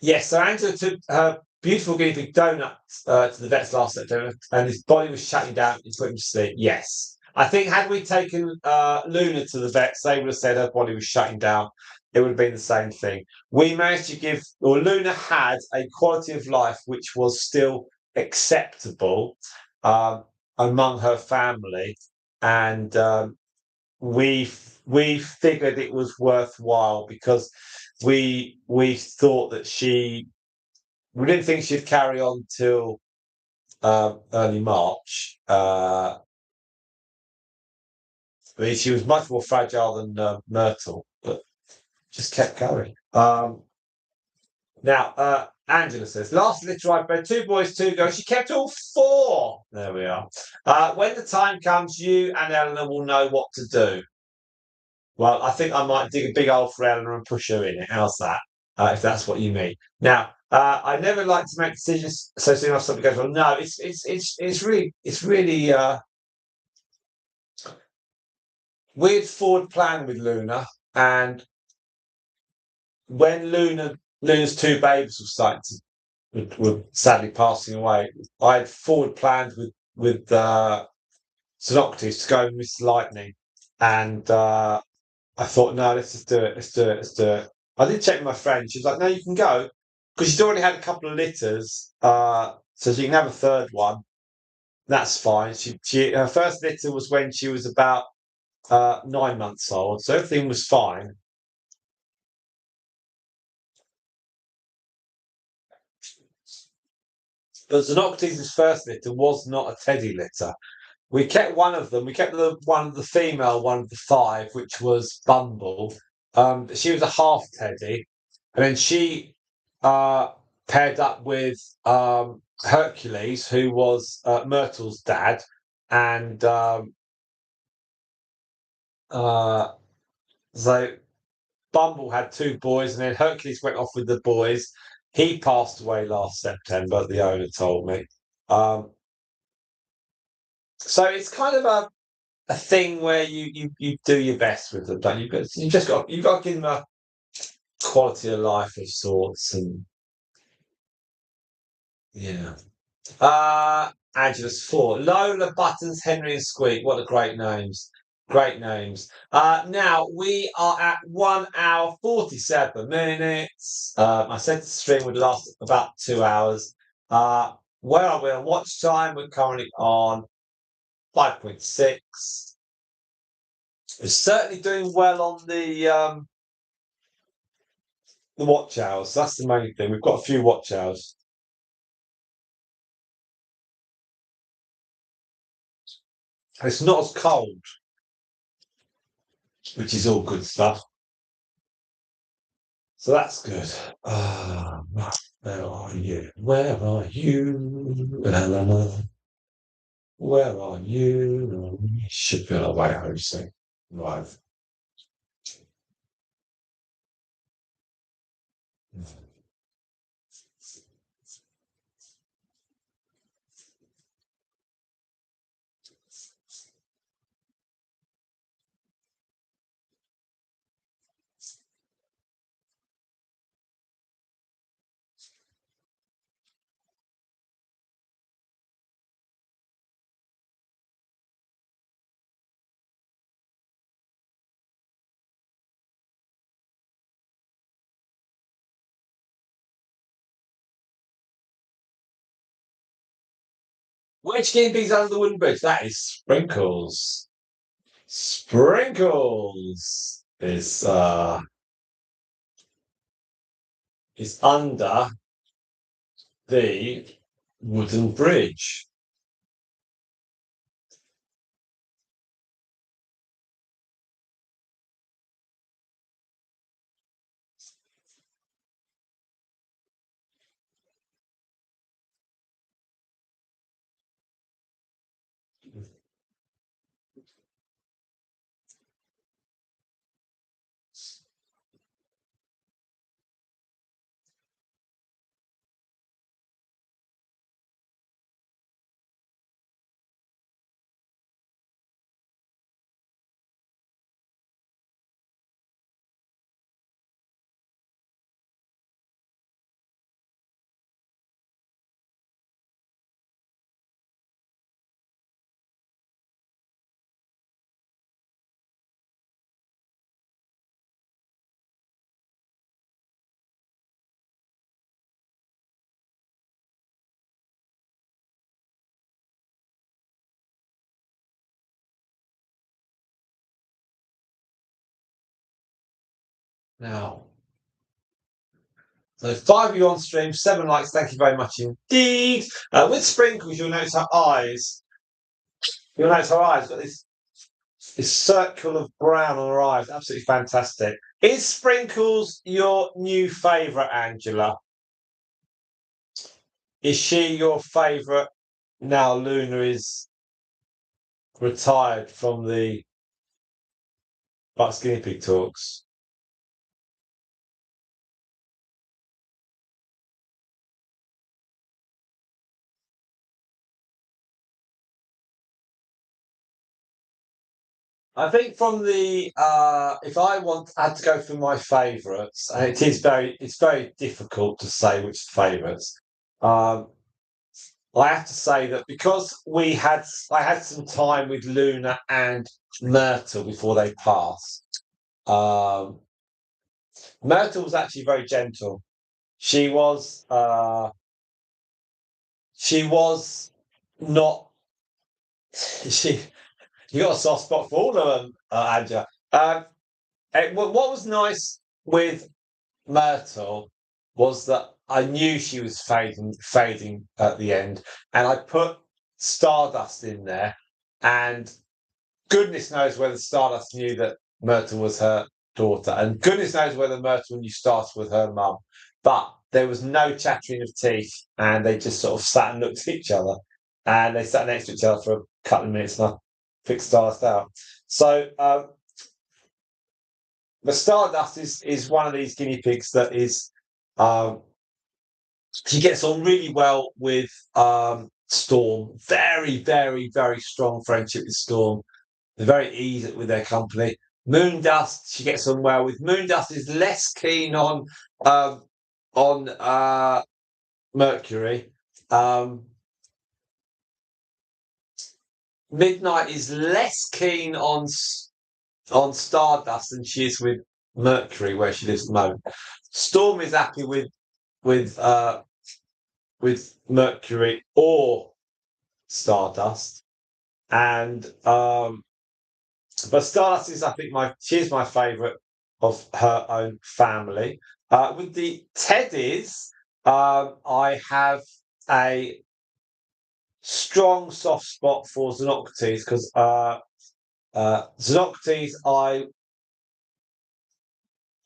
yes, so Angela took her beautiful guinea pig donut to the vet's last September, and his body was shutting down. He put him to sleep. Yes, I think had we taken Luna to the vets, they would have said her body was shutting down. It would have been the same thing. We managed to Luna had a quality of life which was still acceptable among her family, and we figured it was worthwhile because we thought that we didn't think she'd carry on till early March. I mean, she was much more fragile than Myrtle, but just kept going. Now, Angela says, last litter I bred 2 boys, 2 girls. She kept all 4. There we are. When the time comes, you and Eleanor will know what to do. Well, I think I might dig a big hole for Eleanor and push her in it. How's that? If that's what you mean. Now, I never like to make decisions so soon after something goes wrong. No, it's really weird forward plan with Luna, and when Luna's 2 babies were sadly passing away, I had forward planned with Xenocrates to go and Miss Lightning, and I thought, no, let's just do it. Let's do it. Let's do it. I did check with my friend. She was like, no, you can go. because she's already had a couple of litters, so she can have a third one. That's fine. Her first litter was when she was about 9 months old, so everything was fine. But Xenocrates' first litter was not a teddy litter. We kept one of them. We kept the female one of the 5, which was Bumble. She was a half teddy, and then she paired up with Hercules, who was Myrtle's dad, and so Bumble had 2 boys, and then Hercules went off with the boys. He passed away last September, the owner told me. So it's kind of a thing where you do your best with them, don't you? But you've got to give them a quality of life of sorts, and yeah. Angela's 4. Lola, Buttons, Henry, and Squeak. What a great names. Great names. Now we are at 1 hour 47 minutes. I said the stream would last about 2 hours. Where are we on watch time? We're currently on 5.6. We're certainly doing well on the watch hours. That's the main thing. We've got a few watch hours. It's not as cold, which is all good stuff. So that's good. Where are you? Where are you? Where are you? Should be on our way home soon. Right. Which guinea pig's under the wooden bridge? That is Sprinkles. Sprinkles is under the wooden bridge. Now, so 5 of you on stream, 7 likes. Thank you very much indeed. With Sprinkles, you'll notice her eyes. You'll notice her eyes got this circle of brown on her eyes. Absolutely fantastic. Is Sprinkles your new favourite, Angela? Is she your favourite now Luna is retired from the Bucks Guinea Pig talks? I think from the if had to go through my favourites, and it's very difficult to say which favourites. I have to say that because I had some time with Luna and Myrtle before they passed. Myrtle was actually very gentle. she was not she you got a soft spot for all of them, Anja. What was nice with Myrtle was that I knew she was fading at the end, and I put Stardust in there, and goodness knows whether Stardust knew that Myrtle was her daughter, and goodness knows whether Myrtle knew Stardust was her mum. But there was no chattering of teeth, and they just sort of sat and looked at each other, and they sat next to each other for a couple of minutes, and I picked Stardust out. So the Stardust is one of these guinea pigs that is um, she gets on really well with Storm. Very, very, very strong friendship with Storm. They're very easy with their company. Moondust, she gets on well with. Moondust is less keen um, on Mercury. Midnight is less keen on Stardust than she is with Mercury, where she lives at the moment. Storm is happy with Mercury or Stardust, and but Stardust is, I think, she's my favourite of her own family. With the Teddies, I have a strong soft spot for Xenocrates because Xenocrates,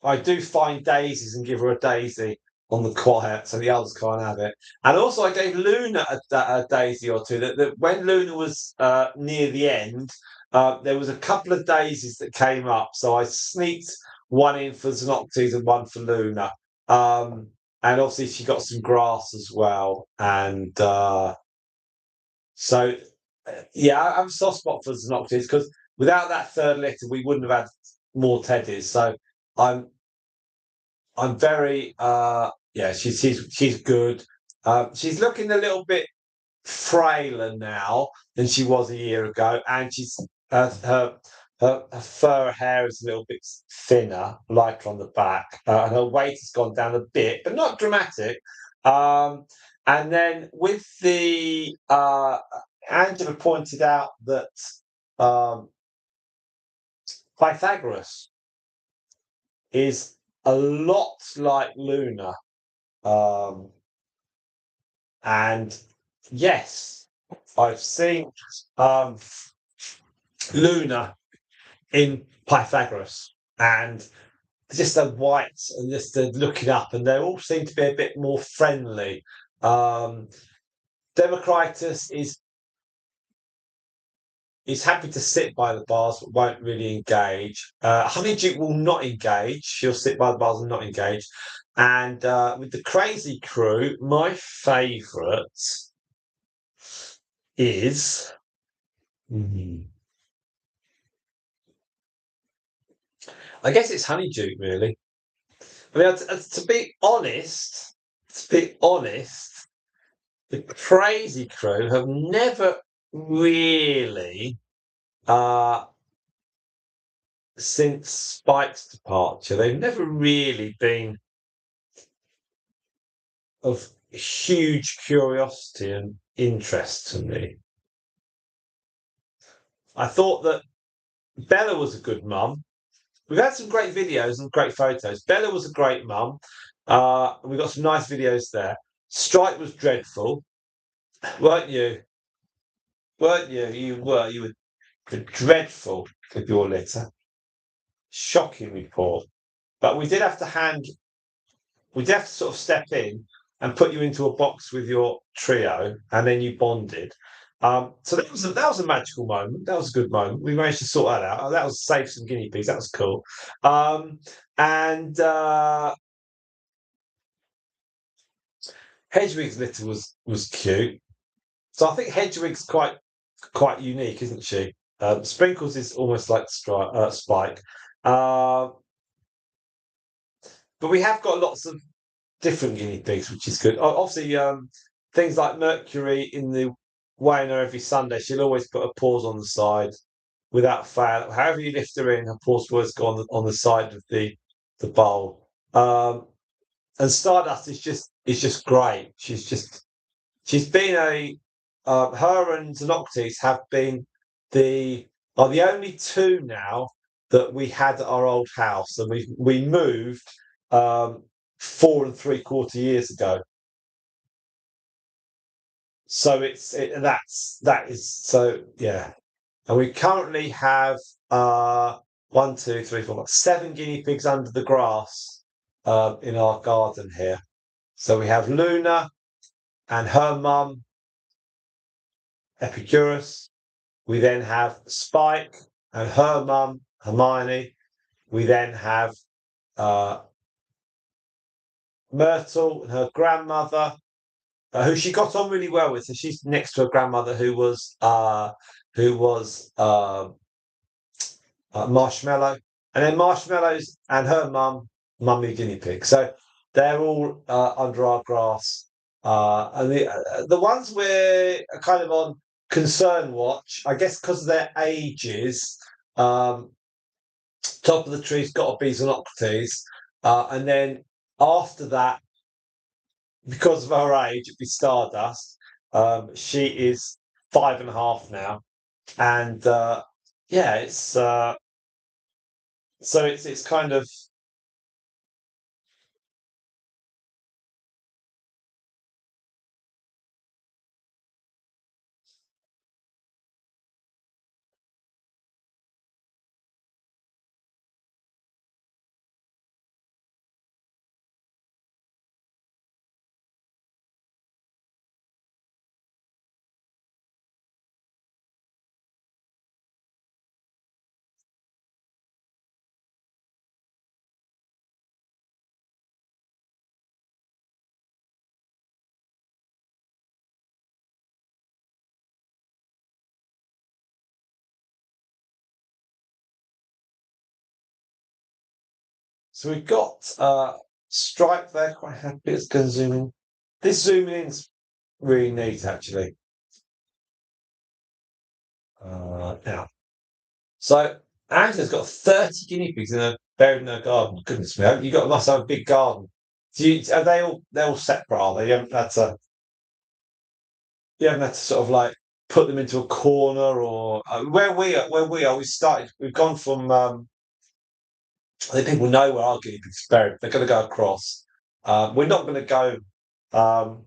I do find daisies and give her a daisy on the quiet, so the others can't have it. And also, I gave Luna a daisy or two. That when Luna was near the end, there was a couple of daisies that came up, so I sneaked one in for Xenocrates and one for Luna. And obviously, she got some grass as well. And so, yeah, I have a soft spot for Xenocrates because without that third litter, we wouldn't have had more teddies. So I'm I'm very yeah, she's good. She's looking a little bit frailer now than she was a year ago, and her fur hair is a little bit thinner, lighter on the back, and her weight has gone down a bit, but not dramatic. Um, and then with the Angela pointed out that um, Pythagoras is a lot like Luna. Um, and yes, I've seen um, Luna in Pythagoras, and just the whites and just the looking up, and they all seem to be a bit more friendly. Um, Democritus is happy to sit by the bars but won't really engage. Honeydew will not engage. She'll sit by the bars and not engage. And with the crazy crew, my favourite is. I guess it's Honeydew, really. I mean, to be honest, the crazy crew have never really, uh, since Spike's departure, they've never really been of huge curiosity and interest to me. I thought that Bella was a good mum. We've had some great videos and great photos. Bella was a great mum. We got some nice videos there. Strike was dreadful, weren't you? Weren't you? You were dreadful with your litter. Shockingly poor. But we did have to sort of step in and put you into a box with your trio, and then you bonded. So that was a magical moment. That was a good moment. We managed to sort that out. That was save some guinea pigs. That was cool. And Hedwig's litter was cute. So I think Hedwig's quite unique, isn't she? Sprinkles is almost like Spike. Uh, but we have got lots of different guinea pigs, which is good. Obviously, things like Mercury in the weigh-in-her every Sunday, she'll always put her paws on the side without fail. However you lift her in, her paws will always go on the side of the bowl. and Stardust is just great. She's been her and Xenocrates have been are the only two now that we had at our old house, and we moved 4 3/4 years ago. So that is so yeah. And we currently have 7 guinea pigs under the grass in our garden here. So we have Luna and her mum, Epicurus. We then have Spike and her mum, Hermione. We then have Myrtle and her grandmother, who she got on really well with. So she's next to her grandmother, who was Marshmallow, and then Marshmallows and her mum, Mummy Guinea Pig. So they're all under our grass. And the ones we're kind of on concern watch, I guess, because of their ages. Top of the tree's got to be Xenocrates, and then after that, because of her age, it'd be Stardust. She is 5.5 now, and yeah, it's so it's kind of. So we've got Stripe there, quite happy. It's going to zoom in. This zooming in's really neat, actually. Now, so Angela's got 30 guinea pigs buried in her garden. Goodness me, must have a big garden. Are they're all separate, are they? You haven't had to sort of like put them into a corner or we've gone from I think people know where our guinea pigs are buried. They're going to go across. We're not going to go. I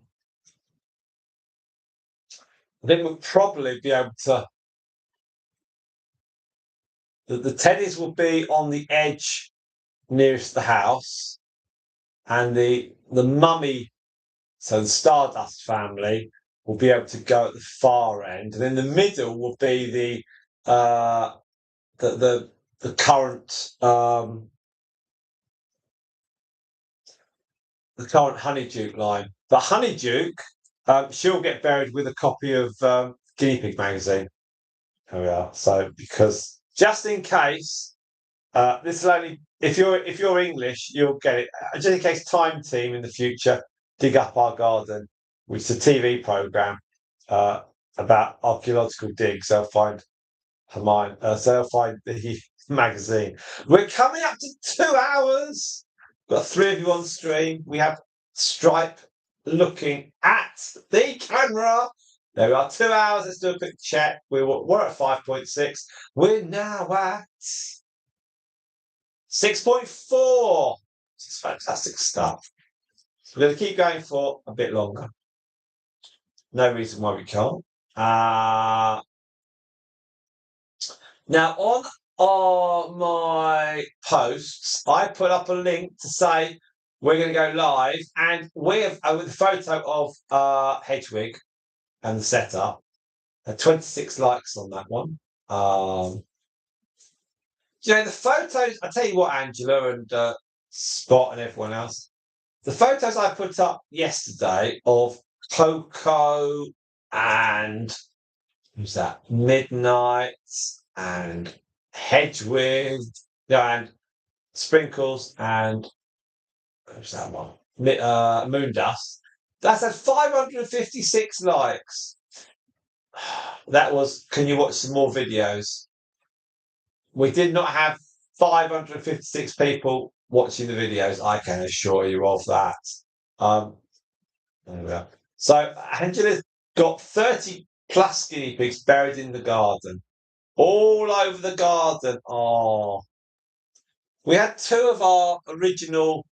think we'll probably be able to. The teddies will be on the edge nearest the house, and the mummy, so the Stardust family, will be able to go at the far end, and in the middle will be the current Honeyduke line. But Honeyduke, she'll get buried with a copy of Guinea Pig magazine. There we are. So because just in case, this will only if you're English, you'll get it. Just in case Time Team in the future dig up our garden, which is a TV program about archaeological digs. They'll find Hermione. So they'll find the magazine. We're coming up to 2 hours. We've got 3 of you on stream. We have Stripe looking at the camera. There we are, 2 hours. Let's do a quick check. We're at 5.6. We're now at 6.4. This is fantastic stuff. So we're going to keep going for a bit longer. No reason why we can't. Now, on my posts, I put up a link to say we're going to go live, and with a photo of Hedwig and the setup. 26 likes on that one. The photos, I tell you what, Angela and Spot and everyone else, the photos I put up yesterday of Coco and who's that? Midnight and Hedwig, and Sprinkles and who's that one? Moondust. That's had 556 likes. That was. Can you watch some more videos? We did not have 556 people watching the videos. I can assure you of that. There we are. So Angela's got 30 plus guinea pigs buried in the garden, all over the garden. Oh, we had two of our original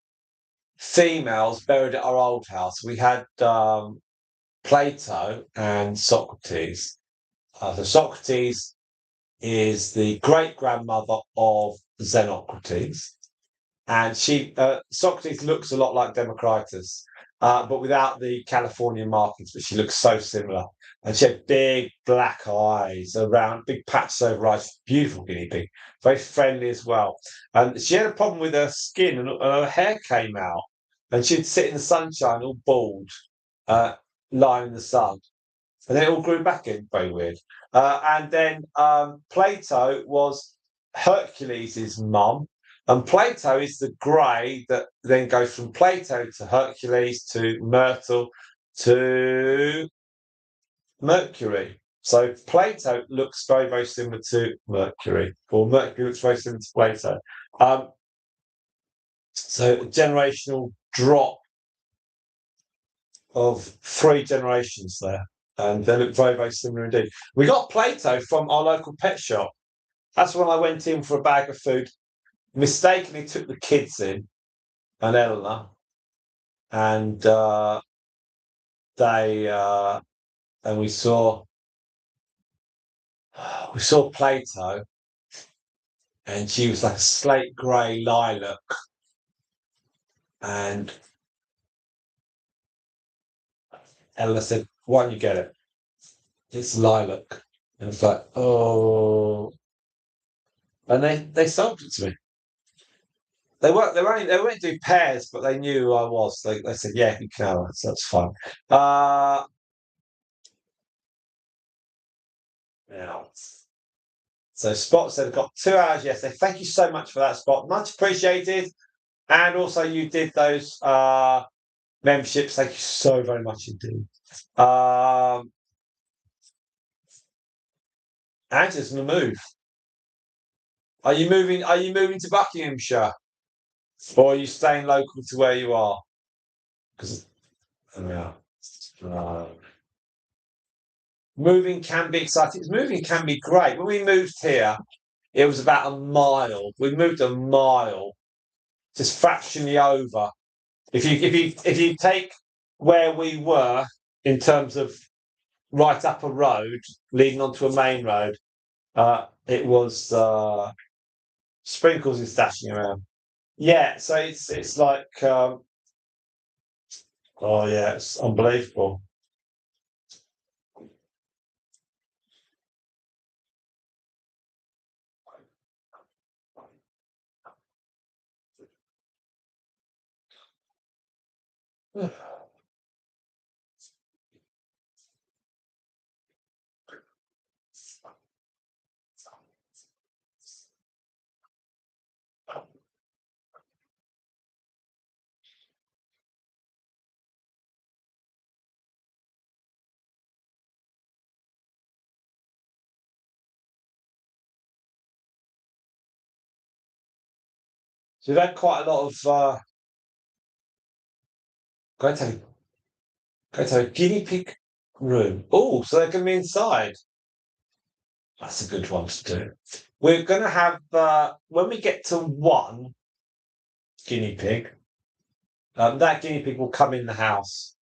females buried at our old house. We had Plato and Socrates. So Socrates is the great grandmother of Xenocrates, and Socrates looks a lot like Democritus, but without the Californian markings. But she looks so similar, and she had big black eyes, around big patches over eyes. Beautiful guinea pig, very friendly as well. And she had a problem with her skin, and her hair came out, and she'd sit in the sunshine all bald, lying in the sun. And then it all grew back in. Very weird. And then Plato was Hercules' mum. And Plato is the grey that then goes from Plato to Hercules to Myrtle to Mercury. So Plato looks very, very similar to Mercury, or Mercury looks very similar to Plato. So a generational drop of 3 generations there. And they look very, very similar indeed. We got Plato from our local pet shop. That's when I went in for a bag of food, mistakenly took the kids in, and Eleanor, and and we saw Plato, and she was like a slate grey lilac, and Eleanor said, "Why don't you get it? It's lilac." And it's like, oh, and they sold it to me. They won't do pairs, but they knew who I was. They said, "Yeah, you can have it, so that's fine." Now, so Spot said, "I've got 2 hours yesterday." Thank you so much for that, Spot. Much appreciated. And also, you did those memberships. Thank you so very much indeed. Angela's going to move. Are you moving? Are you moving to Buckinghamshire, or are you staying local to where you are? Because moving can be exciting. Moving can be great. When we moved here, it was about a mile. We moved a mile, just fractionally over. If you take where we were in terms of right up a road leading onto a main road, it was Sprinkles is dashing around. Yeah, so it's like oh yeah, it's unbelievable. So we've had quite a lot of going to a guinea pig room. Oh, so they're going to be inside. That's a good one to do. We're going to have when we get to 1 guinea pig, that guinea pig will come in the house.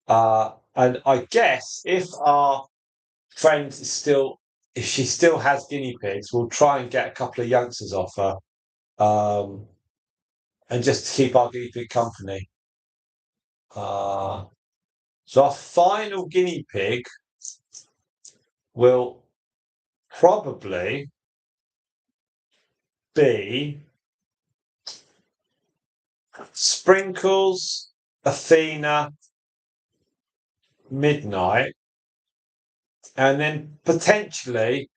And I guess if our friend is still, if she still has guinea pigs, we'll try and get a couple of youngsters off her, and just to keep our guinea pig company. So our final guinea pig will probably be Sprinkles, Athena, Midnight, and then potentially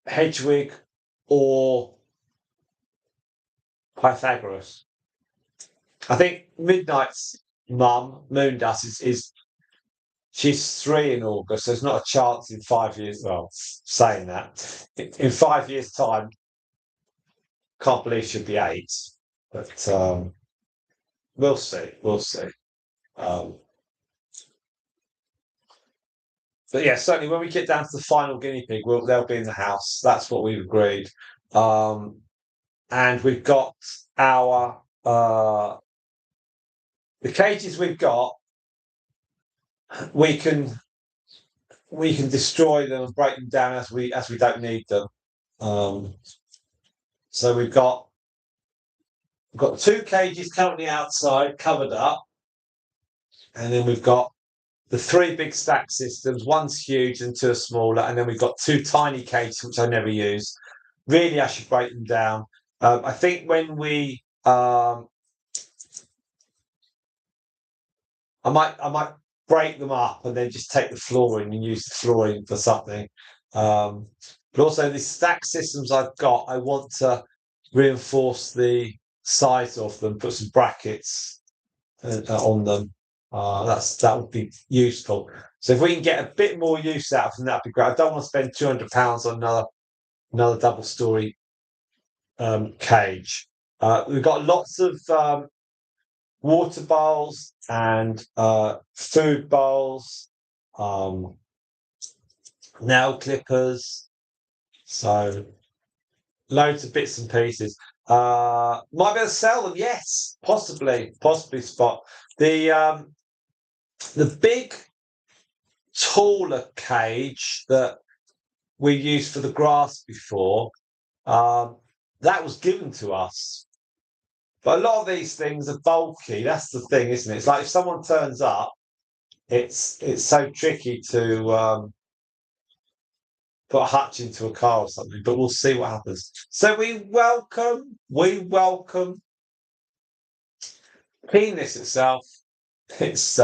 Hedwig or Pythagoras. I think Midnight's mum, Moondust, is She's 3 in August. There's not a chance in 5 years. Well, saying that in 5 years' time, can't believe she'll be 8. But we'll see. We'll see. Um, but yeah, certainly when we get down to the final guinea pig, they'll be in the house. That's what we've agreed. And we've got our the cages we've got. We can destroy them and break them down as we don't need them. So we've got 2 cages currently outside, covered up, and then we've got the 3 big stack systems. One's huge and 2 are smaller, and then we've got 2 tiny cages which I never use. Really, I should break them down. I think when we, I might break them up and then just take the flooring and use the flooring for something. But also the stack systems I've got, I want to reinforce the size of them, put some brackets on them. That would be useful. So if we can get a bit more use out of them, that'd be great. I don't want to spend £200 on another double story cage. We've got lots of water bowls and food bowls, nail clippers. So loads of bits and pieces. Might be able to sell them. Yes, possibly spot the big taller cage that we used for the grass before. That was given to us. But a lot of these things are bulky. That's the thing, isn't it? It's like if someone turns up, it's so tricky to put a hutch into a car or something. But we'll see what happens. So we welcome penis itself. It's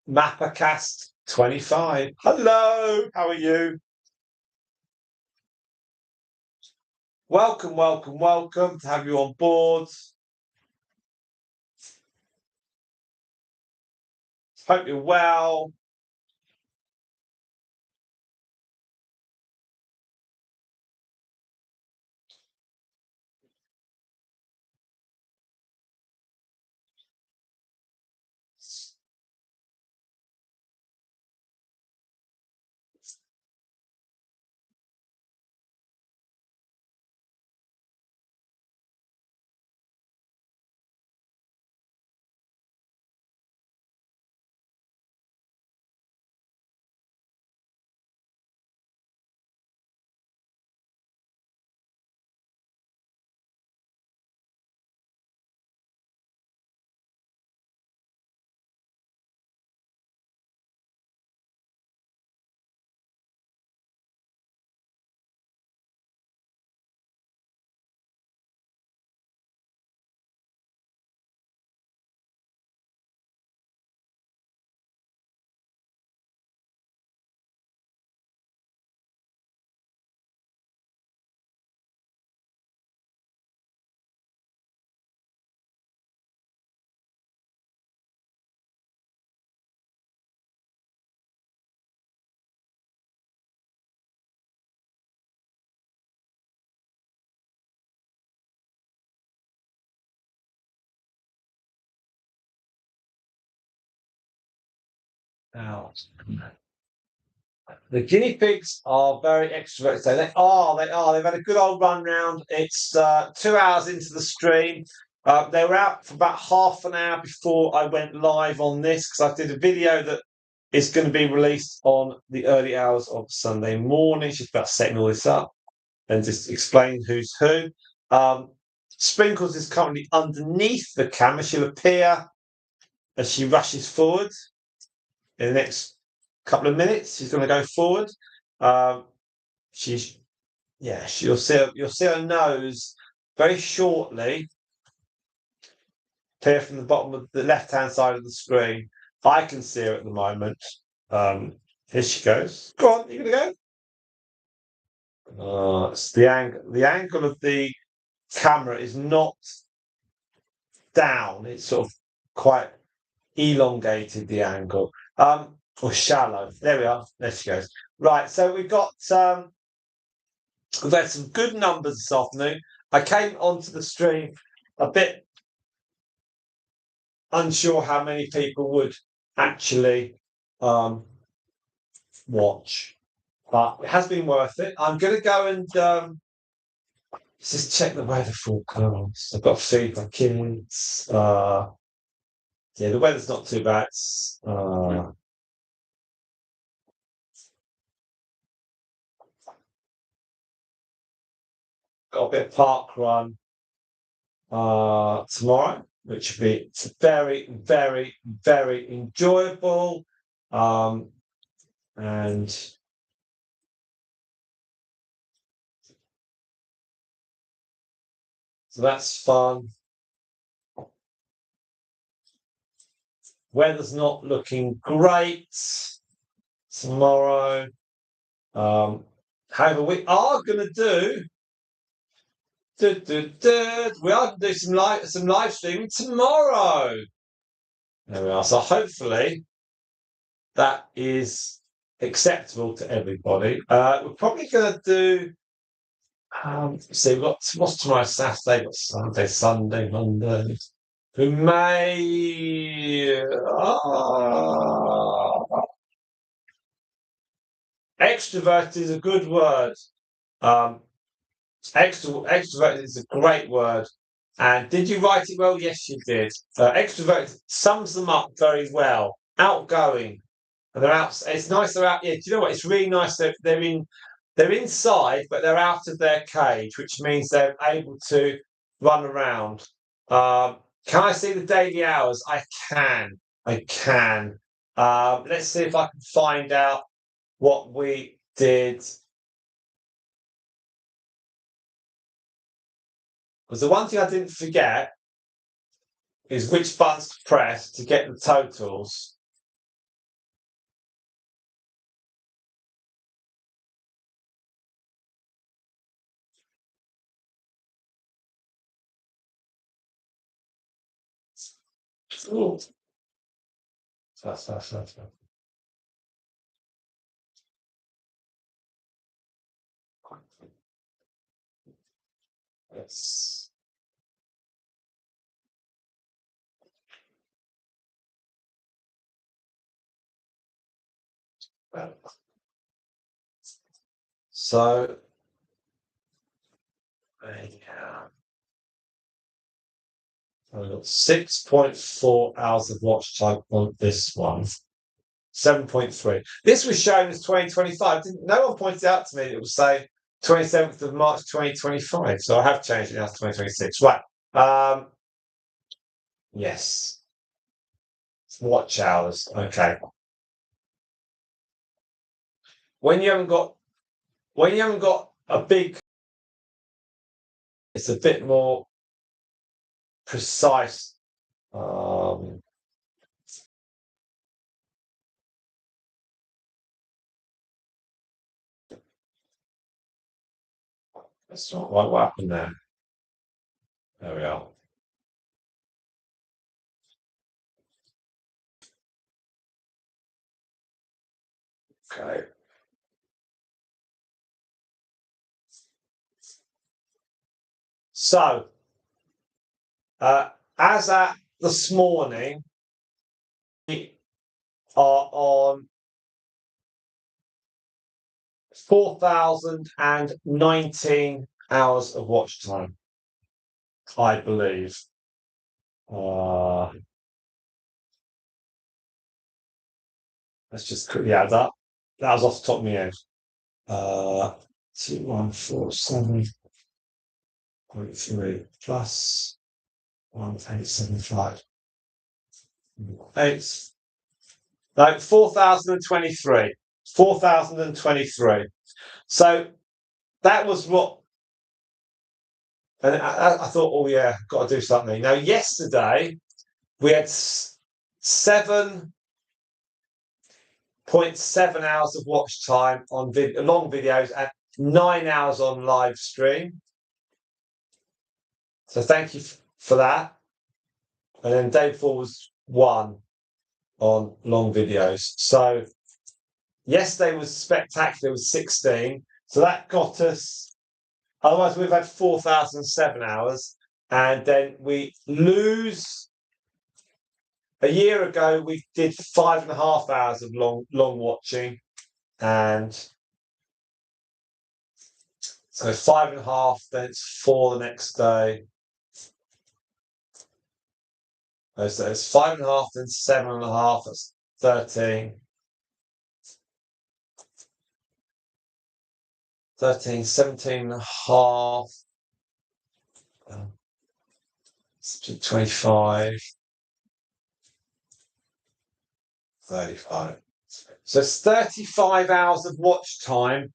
Mapacast 25. Hello, how are you? Welcome to have you on board. Hope you're well. Now, the guinea pigs are very extroverted. So they are. They've had a good old run round. It's 2 hours into the stream. They were out for about half an hour before I went live on this because I did a video that is going to be released on the early hours of Sunday morning. Just about setting all this up and just explain who's who. Sprinkles is currently underneath the camera. She'll appear as she rushes forward in the next couple of minutes. She's going to go forward. You'll see her nose very shortly appear from the bottom of the left-hand side of the screen. I can see her at the moment. Here she goes. Go on, you gonna go? It's the angle of the camera is not down. It's sort of quite elongated the angle. Or shallow. There we are. There she goes. Right, so we've had some good numbers this afternoon. I came onto the stream a bit unsure how many people would actually watch, but it has been worth it. I'm going to go and just check the weather forecast. I've got to feed my kids. Yeah, the weather's not too bad. Got a bit of park run tomorrow, which will be very, very, very enjoyable. And so that's fun. Weather's not looking great tomorrow. However, we are going to do. We are going to do some live streaming tomorrow. There we are. So hopefully that is acceptable to everybody. We're probably going to do. See, we've got what's tomorrow? Saturday, got Sunday, Sunday, Monday. We may. Extrovert is a good word. Extrovert is a great word. And did you write it well? Yes, you did. Extrovert sums them up very well. Outgoing. And they're out. It's nice they're out. Yeah, do you know what? It's really nice that they're inside, but they're out of their cage, which means they're able to run around. Can I see the daily hours? I can. I can. Let's see if I can find out what we did. Because the one thing I didn't forget is which buttons to press to get the totals. Ooh. That's. Yes. So, yeah. I've got 6.4 hours of watch time on this one. 7.3. This was shown as 2025. No one pointed out to me that it was say 27th of March 2025. So I have changed it now to 2026. Right. Yes. Watch hours. Okay. When you haven't got a big, it's a bit more precise. That's not right. What happened there? There we are. Okay. So, as at this morning, we are on 4,019 hours of watch time, I believe. Let's just quickly add up. That was off the top of my head. 2147.3 plus 1875. 4,023. 4,023. So that was what. And I thought, oh yeah, got to do something. Now, yesterday we had 7.7 hours of watch time on long videos and 9 hours on live stream. So thank you for that. And then day 4 was 1. on long videos. So yesterday was spectacular. It was 16. So that got us. Otherwise, we've had 4,007 hours, and then we lose. A year ago, we did 5.5 hours of long watching, and so 5.5. Then it's 4 the next day. So it's 5.5, then 7.5. That's 13. 13, 17.5. 25. 35. So it's 35 hours of watch time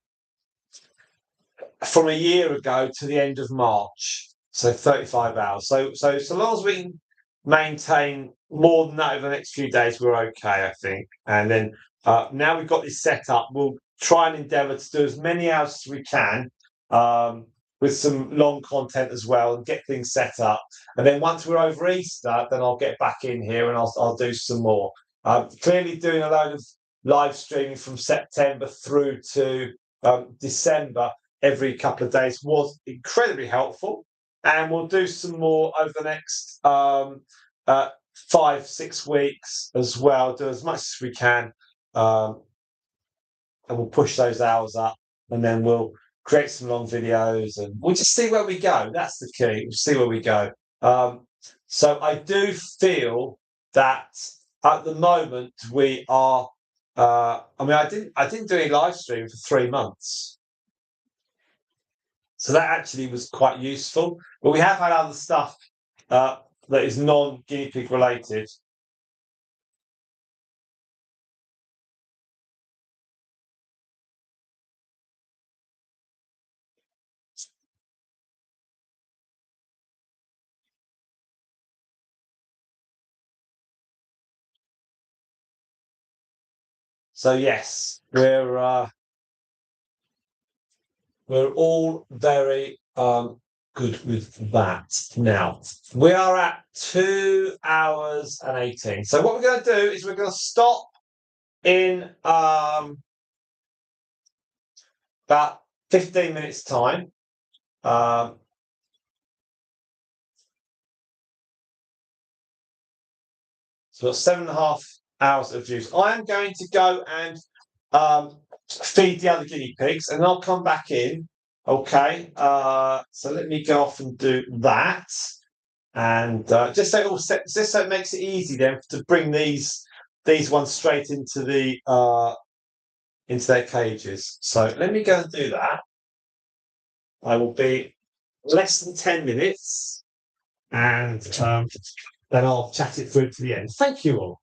from a year ago to the end of March. So 35 hours. So long as we can maintain more than that over the next few days, we're okay, I think. And then now we've got this set up, we'll try and endeavour to do as many hours as we can, with some long content as well, and get things set up. And then once we're over Easter, then I'll get back in here and I'll do some more. Clearly doing a load of live streaming from September through to December every couple of days was incredibly helpful. And we'll do some more over the next 5-6 weeks as well. Do as much as we can, and we'll push those hours up, and then we'll create some long videos, and we'll just see where we go. That's the key. We'll see where we go. So I do feel that at the moment we are. I mean, I didn't do any live stream for 3 months. So that actually was quite useful. But we have had other stuff that is non-guinea pig related. So yes, we're all very good with that. Now we are at 2 hours and 18. So what we're going to do is we're going to stop in about 15 minutes time. So we've got 7.5 hours of views. I am going to go and feed the other guinea pigs, and I'll come back in. Okay. So let me go off and do that, and just so it makes it easy then to bring these ones straight into their cages. So let me go and do that. I will be less than 10 minutes, and then I'll chat it through to the end. Thank you all.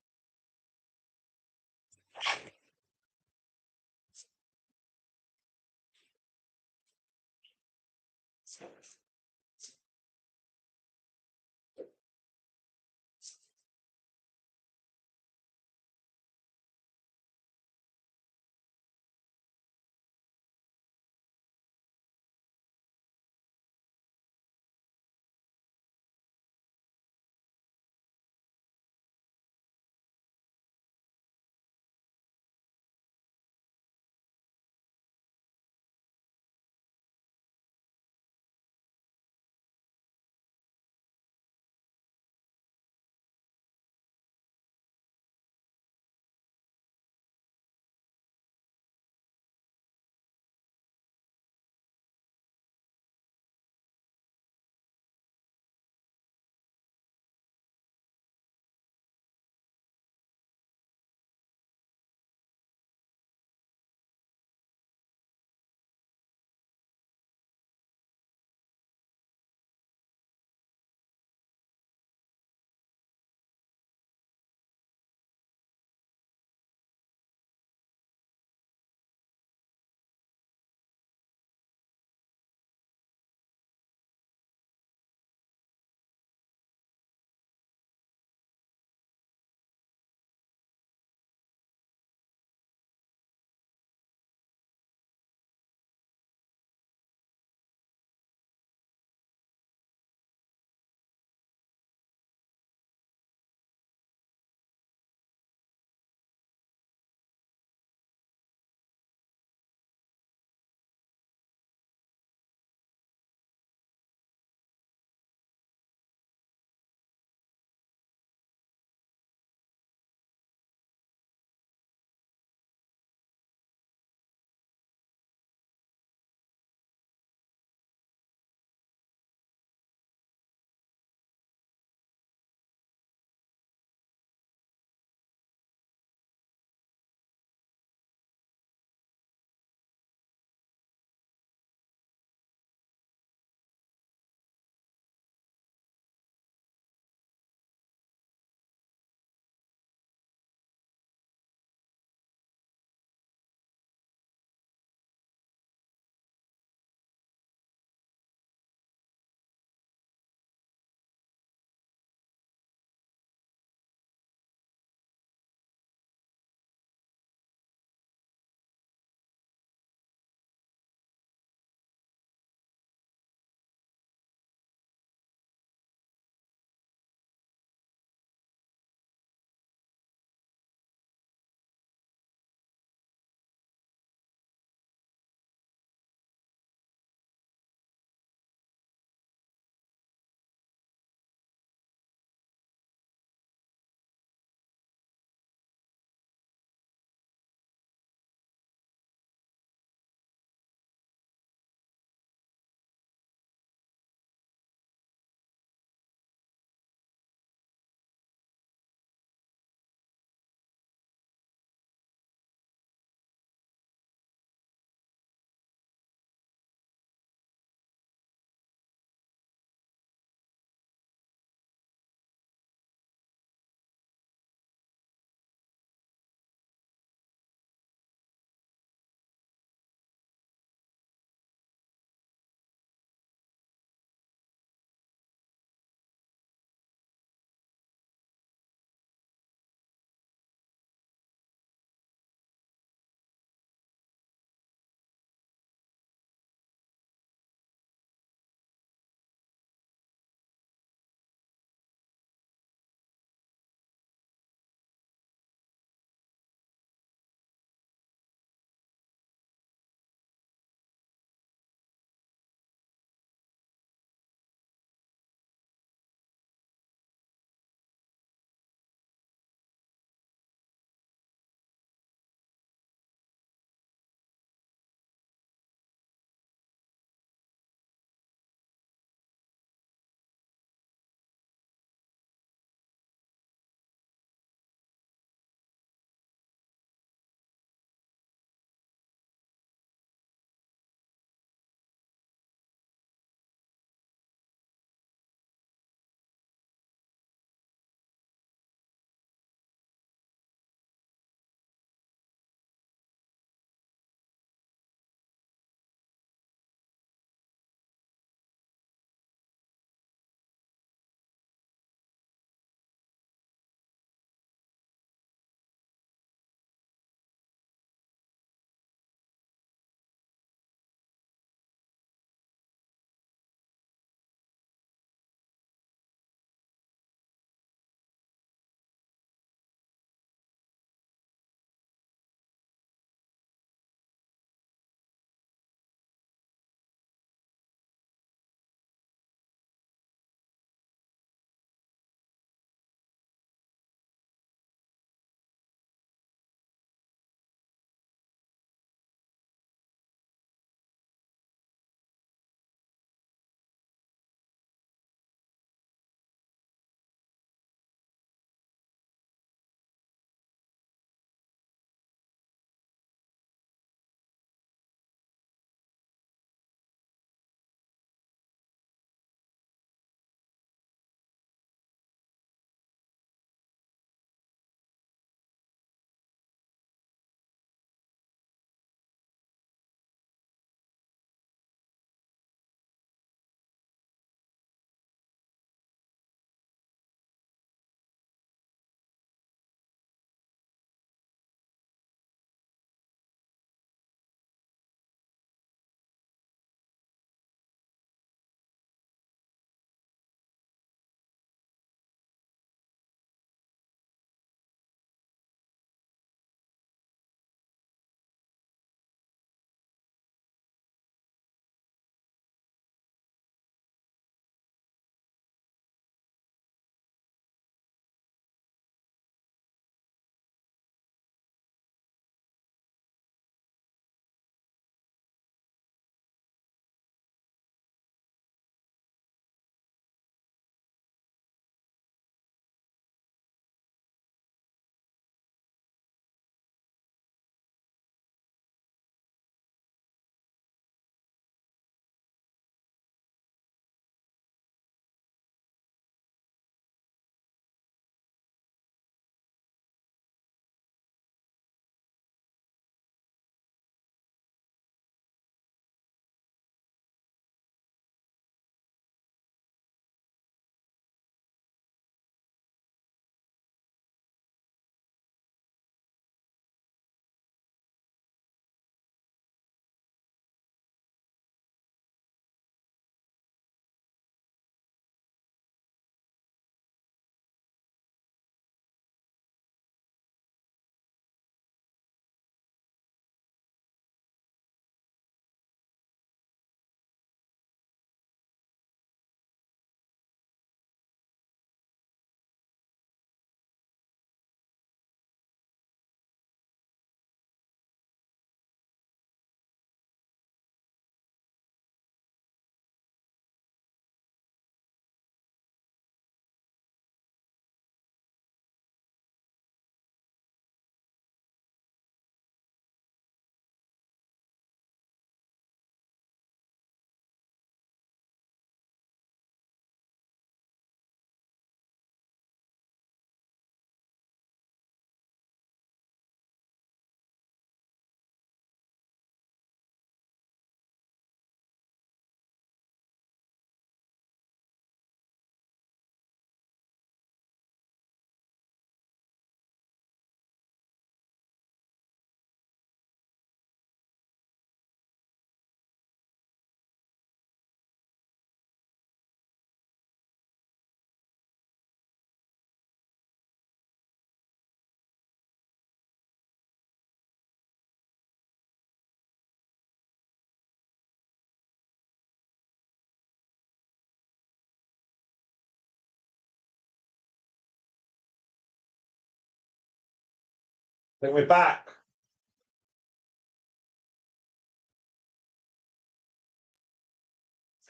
Then we're back.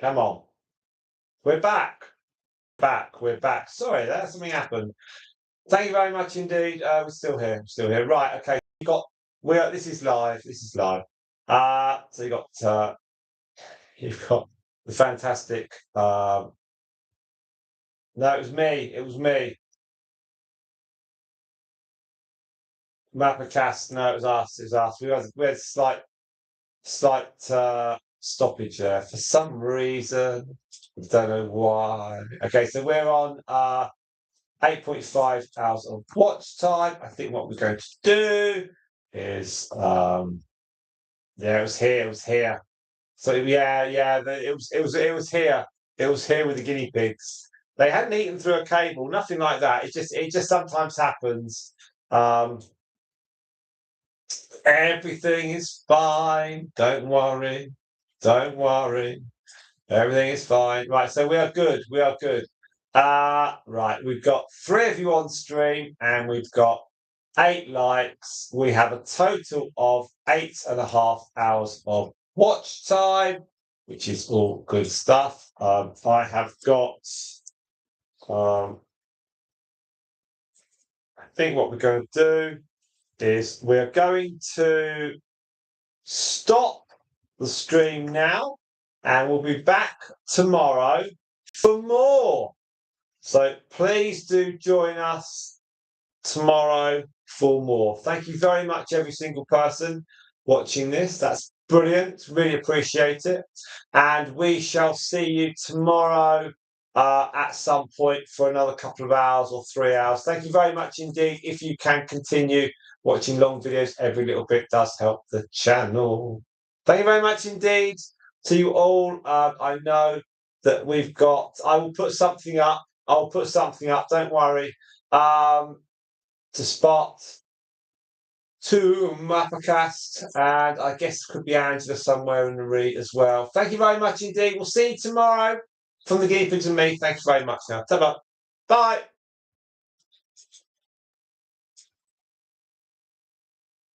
Come on. We're back. We're back. Sorry, that something happened. Thank you very much indeed. We're still here. Still here. Right. Okay. This is live. This is live. So you've got the fantastic. No, it was me. It was me. Mapacast. No, it was us. It was us. We had slight stoppage there for some reason. I don't know why. Okay, so we're on 8.5 hours of watch time. I think what we're going to do is yeah, it was here. It was here. So yeah, it was here. It was here with the guinea pigs. They hadn't eaten through a cable, nothing like that. It just sometimes happens. Um, Everything is fine. Don't worry. Don't worry. Everything is fine. Right, so we are good. We are good. Right, we've got 3 of you on stream and we've got 8 likes. We have a total of 8.5 hours of watch time, which is all good stuff. I have got I think what we're going to do is we're going to stop the stream now and we'll be back tomorrow for more. So please do join us tomorrow for more. Thank you very much, every single person watching this. That's brilliant. Really appreciate it. And we shall see you tomorrow at some point for another couple of hours or 3 hours. Thank you very much indeed. If you can continue watching long videos, every little bit does help the channel. Thank you very much indeed to you all. I know that we've got, I will put something up. I'll put something up, don't worry, to spot to Mapacast, and I guess could be Angela somewhere in the read as well. Thank you very much indeed. We'll see you tomorrow from the Guinea Pigs and me. Thank you very much now. Ta-bye. Bye.